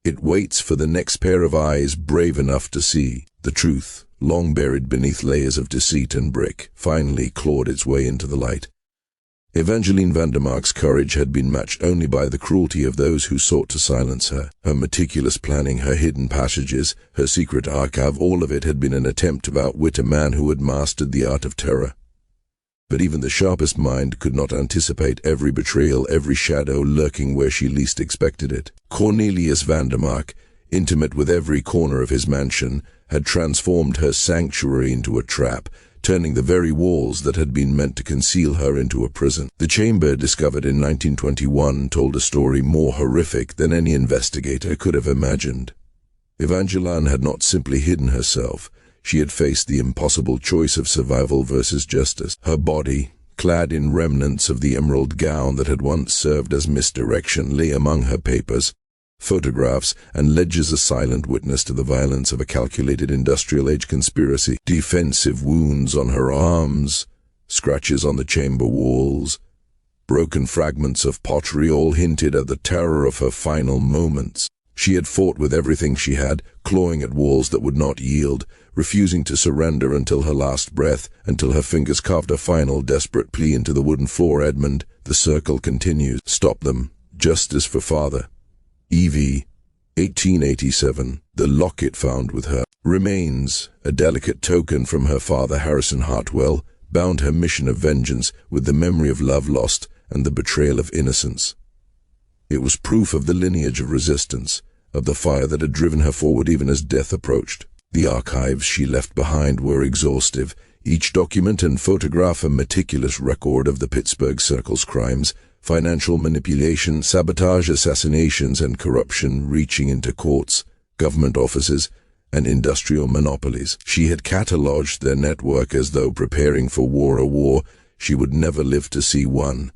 it waits for the next pair of eyes brave enough to see. The truth, long buried beneath layers of deceit and brick, finally clawed its way into the light. Evangeline Vandemark's courage had been matched only by the cruelty of those who sought to silence her. Her meticulous planning, her hidden passages, her secret archive, all of it had been an attempt to outwit a man who had mastered the art of terror. But even the sharpest mind could not anticipate every betrayal, every shadow lurking where she least expected it. Cornelius Vandemark, intimate with every corner of his mansion, had transformed her sanctuary into a trap, turning the very walls that had been meant to conceal her into a prison. The chamber, discovered in 1921, told a story more horrific than any investigator could have imagined. Evangeline had not simply hidden herself, she had faced the impossible choice of survival versus justice. Her body, clad in remnants of the emerald gown that had once served as misdirection, lay among her papers, photographs, and ledgers, a silent witness to the violence of a calculated industrial age conspiracy. Defensive wounds on her arms, scratches on the chamber walls, broken fragments of pottery all hinted at the terror of her final moments. She had fought with everything she had, clawing at walls that would not yield, refusing to surrender until her last breath, until her fingers carved a final desperate plea into the wooden floor. Edmund, the circle continues. Stop them. Justice for father. Evie, 1887. The locket found with her remains, a delicate token from her father Harrison Hartwell, bound her mission of vengeance with the memory of love lost and the betrayal of innocence. It was proof of the lineage of resistance, of the fire that had driven her forward even as death approached. The archives she left behind were exhaustive, each document and photograph a meticulous record of the Pittsburgh Circle's crimes, financial manipulation, sabotage, assassinations, and corruption reaching into courts, government offices, and industrial monopolies. She had catalogued their network as though preparing for a war she would never live to see won.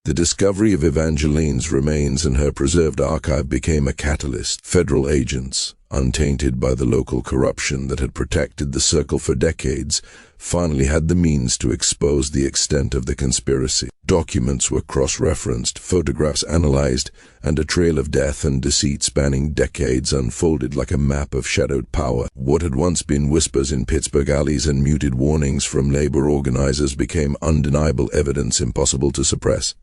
The discovery of Evangeline's remains and her preserved archive became a catalyst. Federal agents, untainted by the local corruption that had protected the circle for decades, finally had the means to expose the extent of the conspiracy. Documents were cross-referenced, photographs analyzed, and a trail of death and deceit spanning decades unfolded like a map of shadowed power. What had once been whispers in Pittsburgh alleys and muted warnings from labor organizers became undeniable evidence impossible to suppress.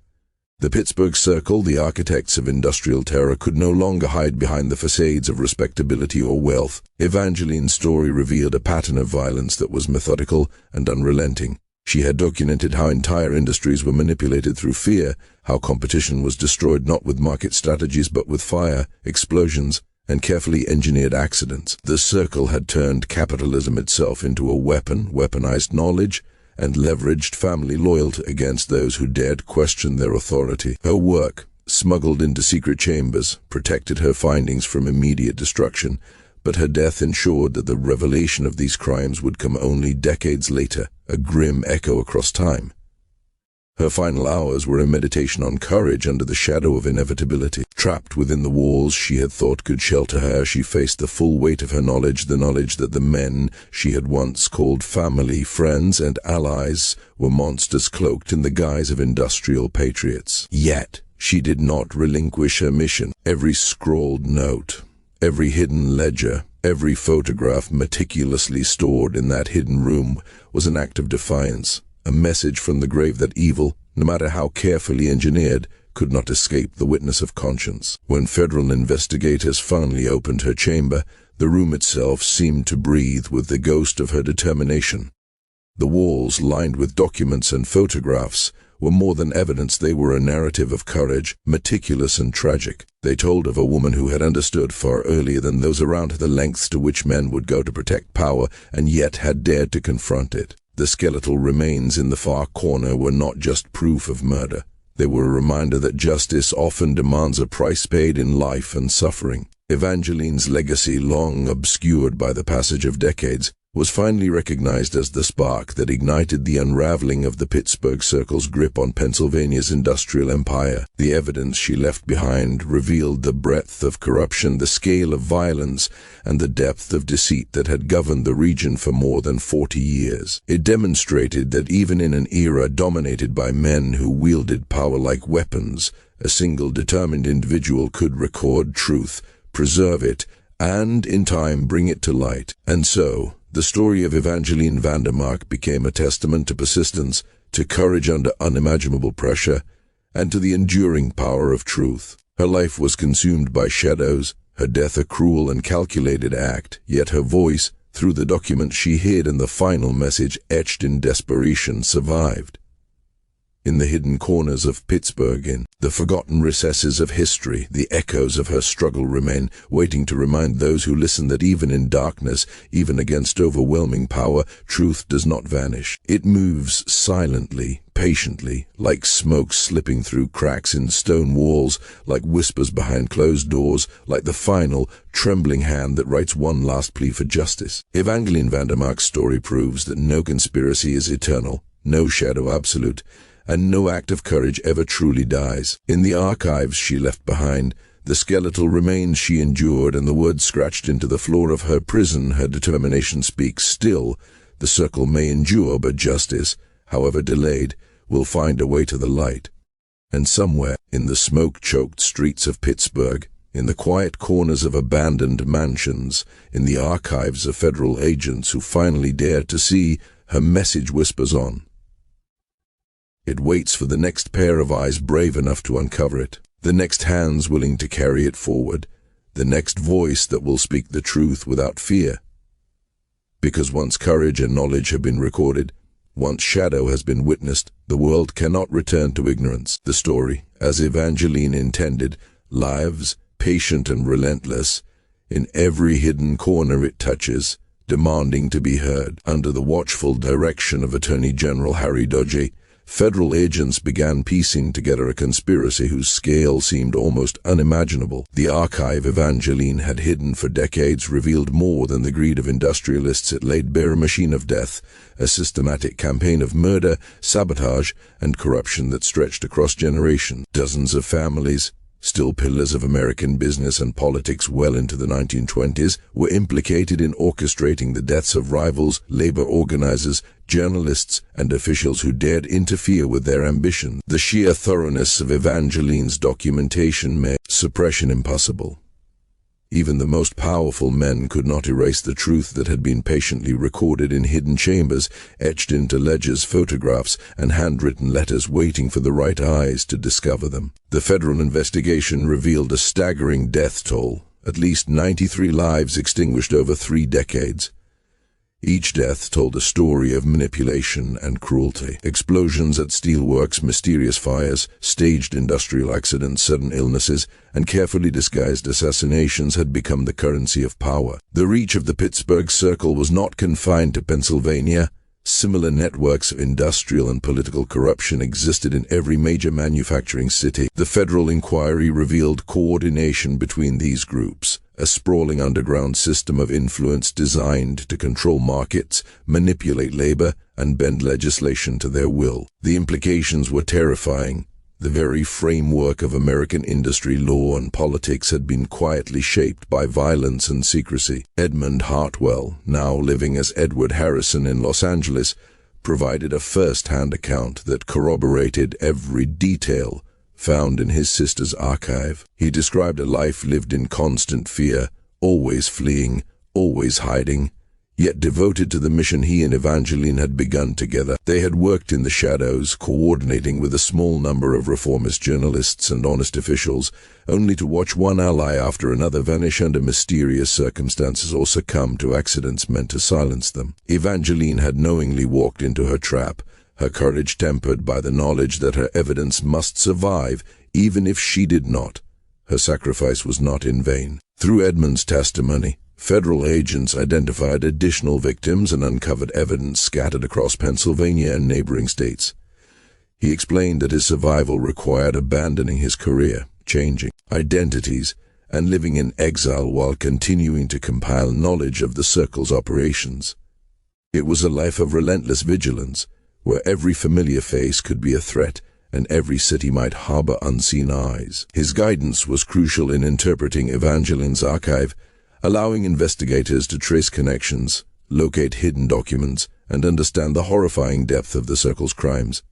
The Pittsburgh Circle, the architects of industrial terror, could no longer hide behind the facades of respectability or wealth. Evangeline's story revealed a pattern of violence that was methodical and unrelenting. She had documented how entire industries were manipulated through fear, how competition was destroyed not with market strategies but with fire, explosions, and carefully engineered accidents. The Circle had turned capitalism itself into a weapon, weaponized knowledge, and leveraged family loyalty against those who dared question their authority. Her work, smuggled into secret chambers, protected her findings from immediate destruction, but her death ensured that the revelation of these crimes would come only decades later, a grim echo across time. Her final hours were a meditation on courage under the shadow of inevitability. Trapped within the walls she had thought could shelter her, she faced the full weight of her knowledge, the knowledge that the men she had once called family, friends, and allies were monsters cloaked in the guise of industrial patriots. Yet, she did not relinquish her mission. Every scrawled note, every hidden ledger, every photograph meticulously stored in that hidden room was an act of defiance. A message from the grave that evil, no matter how carefully engineered, could not escape the witness of conscience. When federal investigators finally opened her chamber, the room itself seemed to breathe with the ghost of her determination. The walls, lined with documents and photographs, were more than evidence. They were a narrative of courage, meticulous and tragic. They told of a woman who had understood far earlier than those around her the lengths to which men would go to protect power, and yet had dared to confront it. The skeletal remains in the far corner were not just proof of murder. They were a reminder that justice often demands a price paid in life and suffering. Evangeline's legacy, long obscured by the passage of decades, was finally recognized as the spark that ignited the unraveling of the Pittsburgh Circle's grip on Pennsylvania's industrial empire. The evidence she left behind revealed the breadth of corruption, the scale of violence, and the depth of deceit that had governed the region for more than 40 years. It demonstrated that even in an era dominated by men who wielded power like weapons, a single determined individual could record truth, preserve it, and, in time, bring it to light. And so, the story of Evangeline Vandemark became a testament to persistence, to courage under unimaginable pressure, and to the enduring power of truth. Her life was consumed by shadows, her death a cruel and calculated act, yet her voice, through the documents she hid and the final message etched in desperation, survived. In the hidden corners of Pittsburgh, in the forgotten recesses of history, the echoes of her struggle remain, waiting to remind those who listen that even in darkness, even against overwhelming power, truth does not vanish. It moves silently, patiently, like smoke slipping through cracks in stone walls, like whispers behind closed doors, like the final, trembling hand that writes one last plea for justice. Evangeline Vandemark's story proves that no conspiracy is eternal, no shadow absolute, and no act of courage ever truly dies. In the archives she left behind, the skeletal remains she endured, and the words scratched into the floor of her prison, her determination speaks. Still, the circle may endure, but justice, however delayed, will find a way to the light. And somewhere, in the smoke-choked streets of Pittsburgh, in the quiet corners of abandoned mansions, in the archives of federal agents who finally dared to see, her message whispers on. It waits for the next pair of eyes brave enough to uncover it, the next hands willing to carry it forward, the next voice that will speak the truth without fear. Because once courage and knowledge have been recorded, once shadow has been witnessed, the world cannot return to ignorance. The story, as Evangeline intended, lives, patient and relentless, in every hidden corner it touches, demanding to be heard. Under the watchful direction of Attorney General Harry Dodge, federal agents began piecing together a conspiracy whose scale seemed almost unimaginable. The archive Evangeline had hidden for decades revealed more than the greed of industrialists. It laid bare a machine of death, a systematic campaign of murder, sabotage, and corruption that stretched across generations. Dozens of families, still pillars of American business and politics well into the 1920s, were implicated in orchestrating the deaths of rivals, labor organizers, journalists, and officials who dared interfere with their ambition. The sheer thoroughness of Evangeline's documentation made suppression impossible. Even the most powerful men could not erase the truth that had been patiently recorded in hidden chambers, etched into ledgers, photographs, and handwritten letters waiting for the right eyes to discover them. The federal investigation revealed a staggering death toll, at least 93 lives extinguished over 3 decades. Each death told a story of manipulation and cruelty. Explosions at steelworks, mysterious fires, staged industrial accidents, sudden illnesses, and carefully disguised assassinations had become the currency of power. The reach of the Pittsburgh Circle was not confined to Pennsylvania. Similar networks of industrial and political corruption existed in every major manufacturing city. The federal inquiry revealed coordination between these groups, a sprawling underground system of influence designed to control markets, manipulate labor, and bend legislation to their will. The implications were terrifying. The very framework of American industry, law, and politics had been quietly shaped by violence and secrecy. Edmund Hartwell, now living as Edward Harrison in Los Angeles, provided a first-hand account that corroborated every detail found in his sister's archive. He described a life lived in constant fear, always fleeing, always hiding, yet devoted to the mission he and Evangeline had begun together. They had worked in the shadows, coordinating with a small number of reformist journalists and honest officials, only to watch one ally after another vanish under mysterious circumstances or succumb to accidents meant to silence them. Evangeline had knowingly walked into her trap, her courage tempered by the knowledge that her evidence must survive, even if she did not. Her sacrifice was not in vain. Through Edmund's testimony, federal agents identified additional victims and uncovered evidence scattered across Pennsylvania and neighboring states. He explained that his survival required abandoning his career, changing identities, and living in exile while continuing to compile knowledge of the Circle's operations. It was a life of relentless vigilance, where every familiar face could be a threat and every city might harbor unseen eyes. His guidance was crucial in interpreting Evangeline's archive, allowing investigators to trace connections, locate hidden documents, and understand the horrifying depth of the Circle's crimes.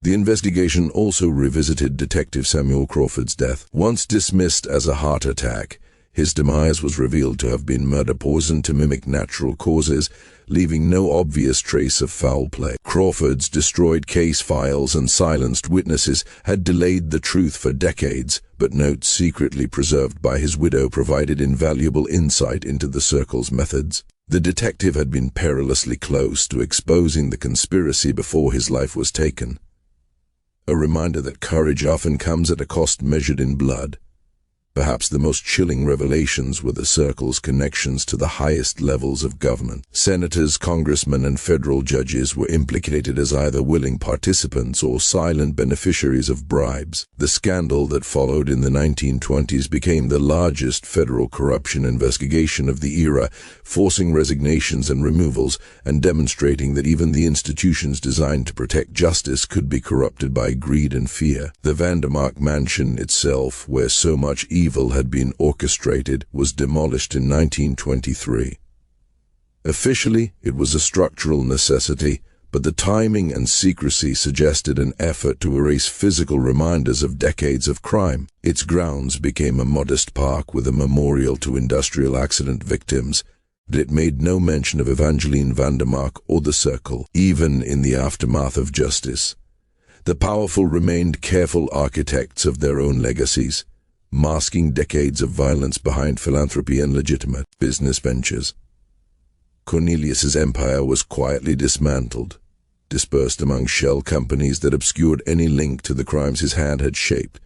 The investigation also revisited Detective Samuel Crawford's death. Once dismissed as a heart attack, his demise was revealed to have been murder poison to mimic natural causes, leaving no obvious trace of foul play. Crawford's destroyed case files and silenced witnesses had delayed the truth for decades, but notes secretly preserved by his widow provided invaluable insight into the Circle's methods. The detective had been perilously close to exposing the conspiracy before his life was taken. A reminder that courage often comes at a cost measured in blood. Perhaps the most chilling revelations were the Circle's connections to the highest levels of government. Senators, congressmen, and federal judges were implicated as either willing participants or silent beneficiaries of bribes. The scandal that followed in the 1920s became the largest federal corruption investigation of the era, forcing resignations and removals, and demonstrating that even the institutions designed to protect justice could be corrupted by greed and fear. The Vandemark mansion itself, where so much evil had been orchestrated, was demolished in 1923. Officially, it was a structural necessity, but the timing and secrecy suggested an effort to erase physical reminders of decades of crime. Its grounds became a modest park with a memorial to industrial accident victims, but it made no mention of Evangeline Vandemark or the Circle, even in the aftermath of justice. The powerful remained careful architects of their own legacies, masking decades of violence behind philanthropy and legitimate business ventures. Cornelius's empire was quietly dismantled, dispersed among shell companies that obscured any link to the crimes his hand had shaped.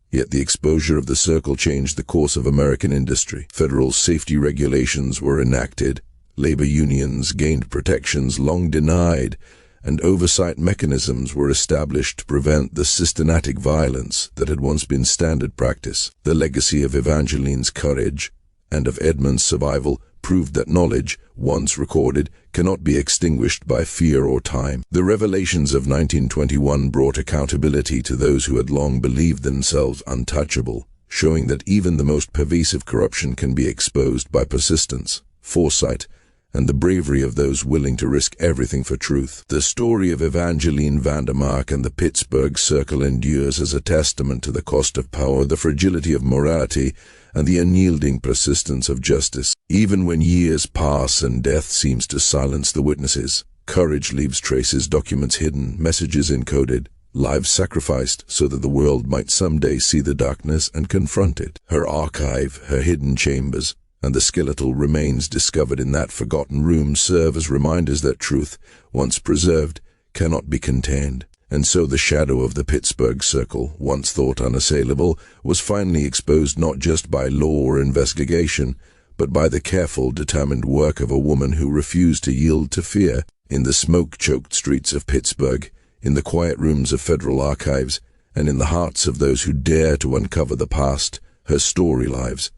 Yet the exposure of the Circle changed the course of American industry. Federal safety regulations were enacted, labor unions gained protections long denied, and oversight mechanisms were established to prevent the systematic violence that had once been standard practice. The legacy of Evangeline's courage and of Edmund's survival proved that knowledge, once recorded, cannot be extinguished by fear or time. The revelations of 1921 brought accountability to those who had long believed themselves untouchable, showing that even the most pervasive corruption can be exposed by persistence, foresight, and the bravery of those willing to risk everything for truth. The story of Evangeline Vandemark and the Pittsburgh Circle endures as a testament to the cost of power, the fragility of morality, and the unyielding persistence of justice. Even when years pass and death seems to silence the witnesses, courage leaves traces, documents hidden, messages encoded, lives sacrificed so that the world might someday see the darkness and confront it. Her archive, her hidden chambers, and the skeletal remains discovered in that forgotten room serve as reminders that truth, once preserved, cannot be contained. And so the shadow of the Pittsburgh Circle, once thought unassailable, was finally exposed not just by law or investigation, but by the careful, determined work of a woman who refused to yield to fear. In the smoke-choked streets of Pittsburgh, in the quiet rooms of federal archives, and in the hearts of those who dare to uncover the past, her story lives.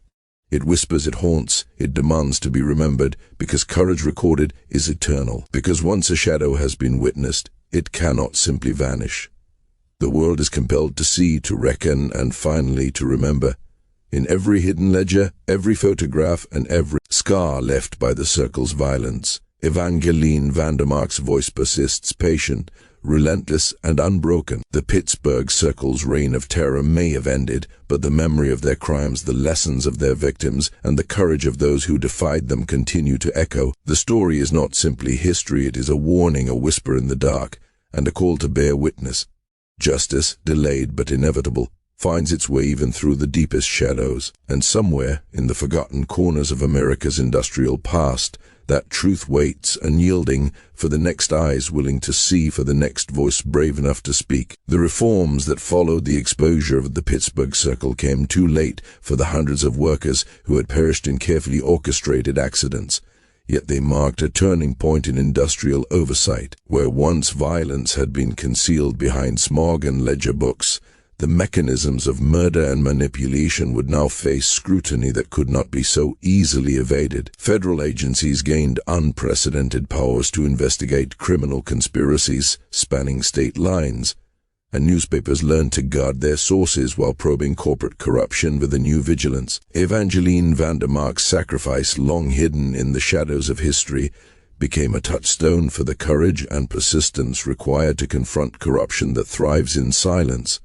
It whispers, it haunts, it demands to be remembered, because courage recorded is eternal. Because once a shadow has been witnessed, it cannot simply vanish. The world is compelled to see, to reckon, and finally to remember. In every hidden ledger, every photograph, and every scar left by the circle's violence, Evangeline Vandemark's voice persists, patient, relentless, and unbroken. The Pittsburgh Circle's reign of terror may have ended, but the memory of their crimes, the lessons of their victims, and the courage of those who defied them continue to echo. The story is not simply history, it is a warning, a whisper in the dark, and a call to bear witness. Justice, delayed but inevitable, finds its way even through the deepest shadows, and somewhere in the forgotten corners of America's industrial past, that truth waits, unyielding, for the next eyes willing to see, for the next voice brave enough to speak. The reforms that followed the exposure of the Pittsburgh Circle came too late for the hundreds of workers who had perished in carefully orchestrated accidents. Yet they marked a turning point in industrial oversight. Where once violence had been concealed behind smog and ledger books, the mechanisms of murder and manipulation would now face scrutiny that could not be so easily evaded. Federal agencies gained unprecedented powers to investigate criminal conspiracies spanning state lines, and newspapers learned to guard their sources while probing corporate corruption with a new vigilance. Evangeline Vandemark's sacrifice, long hidden in the shadows of history, became a touchstone for the courage and persistence required to confront corruption that thrives in silence.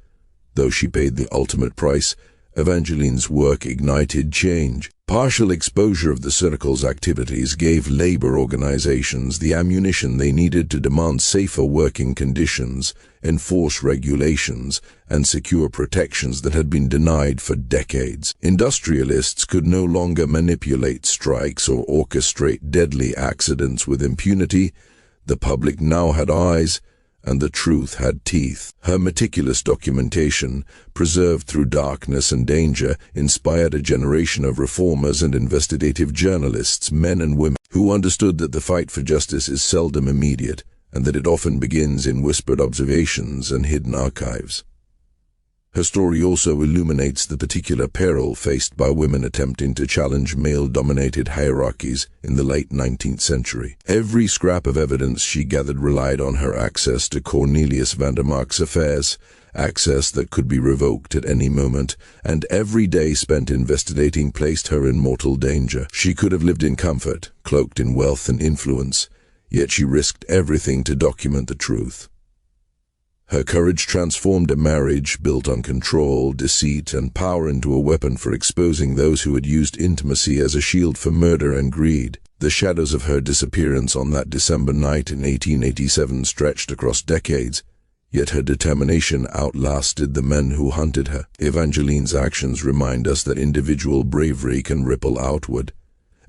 Though she paid the ultimate price, Evangeline's work ignited change. Partial exposure of the Circle's activities gave labor organizations the ammunition they needed to demand safer working conditions, enforce regulations, and secure protections that had been denied for decades. Industrialists could no longer manipulate strikes or orchestrate deadly accidents with impunity. The public now had eyes, and the truth had teeth. Her meticulous documentation, preserved through darkness and danger, inspired a generation of reformers and investigative journalists, men and women, who understood that the fight for justice is seldom immediate, and that it often begins in whispered observations and hidden archives. Her story also illuminates the particular peril faced by women attempting to challenge male-dominated hierarchies in the late 19th century. Every scrap of evidence she gathered relied on her access to Cornelius Vandemark's affairs, access that could be revoked at any moment, and every day spent investigating placed her in mortal danger. She could have lived in comfort, cloaked in wealth and influence, yet she risked everything to document the truth. Her courage transformed a marriage built on control, deceit, and power into a weapon for exposing those who had used intimacy as a shield for murder and greed. The shadows of her disappearance on that December night in 1887 stretched across decades, yet her determination outlasted the men who hunted her. Evangeline's actions remind us that individual bravery can ripple outward,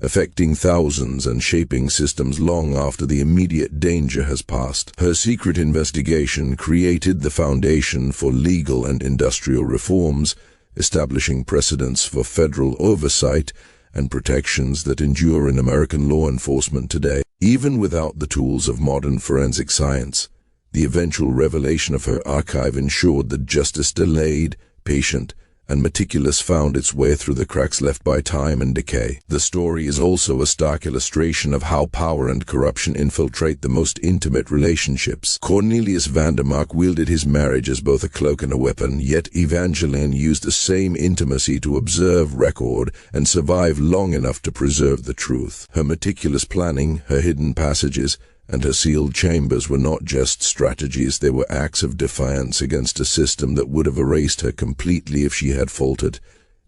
affecting thousands and shaping systems long after the immediate danger has passed. Her secret investigation created the foundation for legal and industrial reforms, establishing precedents for federal oversight and protections that endure in American law enforcement today. Even without the tools of modern forensic science, the eventual revelation of her archive ensured that justice, delayed, patient, and meticulous, found its way through the cracks left by time and decay. The story is also a stark illustration of how power and corruption infiltrate the most intimate relationships. Cornelius Vandemark wielded his marriage as both a cloak and a weapon, yet Evangeline used the same intimacy to observe, record, and survive long enough to preserve the truth. Her meticulous planning, her hidden passages, and her sealed chambers were not just strategies, they were acts of defiance against a system that would have erased her completely if she had faltered.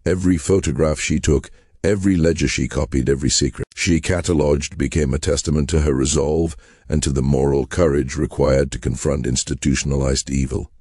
Every photograph she took, every ledger she copied, every secret she catalogued became a testament to her resolve and to the moral courage required to confront institutionalized evil.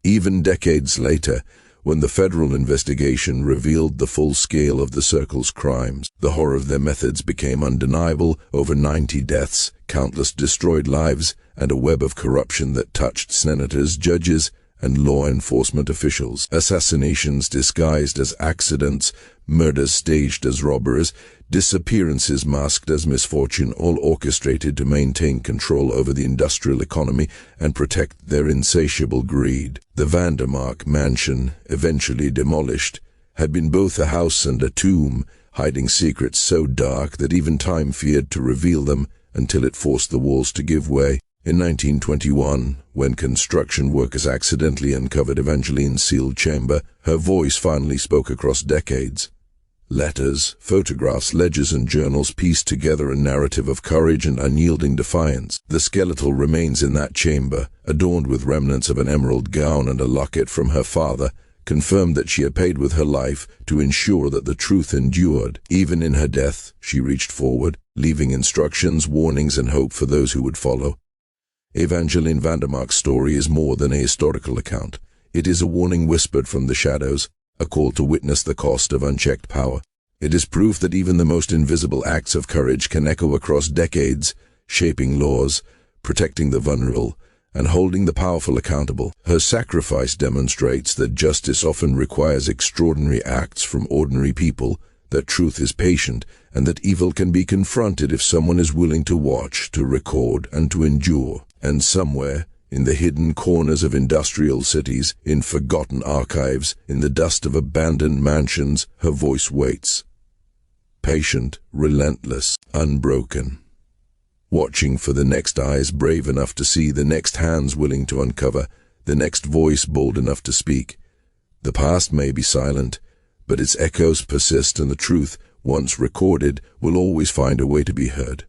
Even decades later, when the federal investigation revealed the full scale of the Circle's crimes, the horror of their methods became undeniable. Over 90 deaths, countless destroyed lives, and a web of corruption that touched senators, judges, and law enforcement officials. Assassinations disguised as accidents, murders staged as robberies, disappearances masked as misfortune, all orchestrated to maintain control over the industrial economy and protect their insatiable greed. The Vandemark mansion, eventually demolished, had been both a house and a tomb, hiding secrets so dark that even time feared to reveal them until it forced the walls to give way. In 1921, when construction workers accidentally uncovered Evangeline's sealed chamber, her voice finally spoke across decades. Letters, photographs, ledgers, and journals pieced together a narrative of courage and unyielding defiance. The skeletal remains in that chamber, adorned with remnants of an emerald gown and a locket from her father, confirmed that she had paid with her life to ensure that the truth endured. Even in her death, she reached forward, leaving instructions, warnings, and hope for those who would follow. Evangeline Vandemark's story is more than a historical account. It is a warning whispered from the shadows, a call to witness the cost of unchecked power. It is proof that even the most invisible acts of courage can echo across decades, shaping laws, protecting the vulnerable, and holding the powerful accountable. Her sacrifice demonstrates that justice often requires extraordinary acts from ordinary people, that truth is patient, and that evil can be confronted if someone is willing to watch, to record, and to endure. And somewhere, in the hidden corners of industrial cities, in forgotten archives, in the dust of abandoned mansions, her voice waits. Patient, relentless, unbroken. Watching for the next eyes brave enough to see, the next hands willing to uncover, the next voice bold enough to speak. The past may be silent, but its echoes persist, and the truth, once recorded, will always find a way to be heard.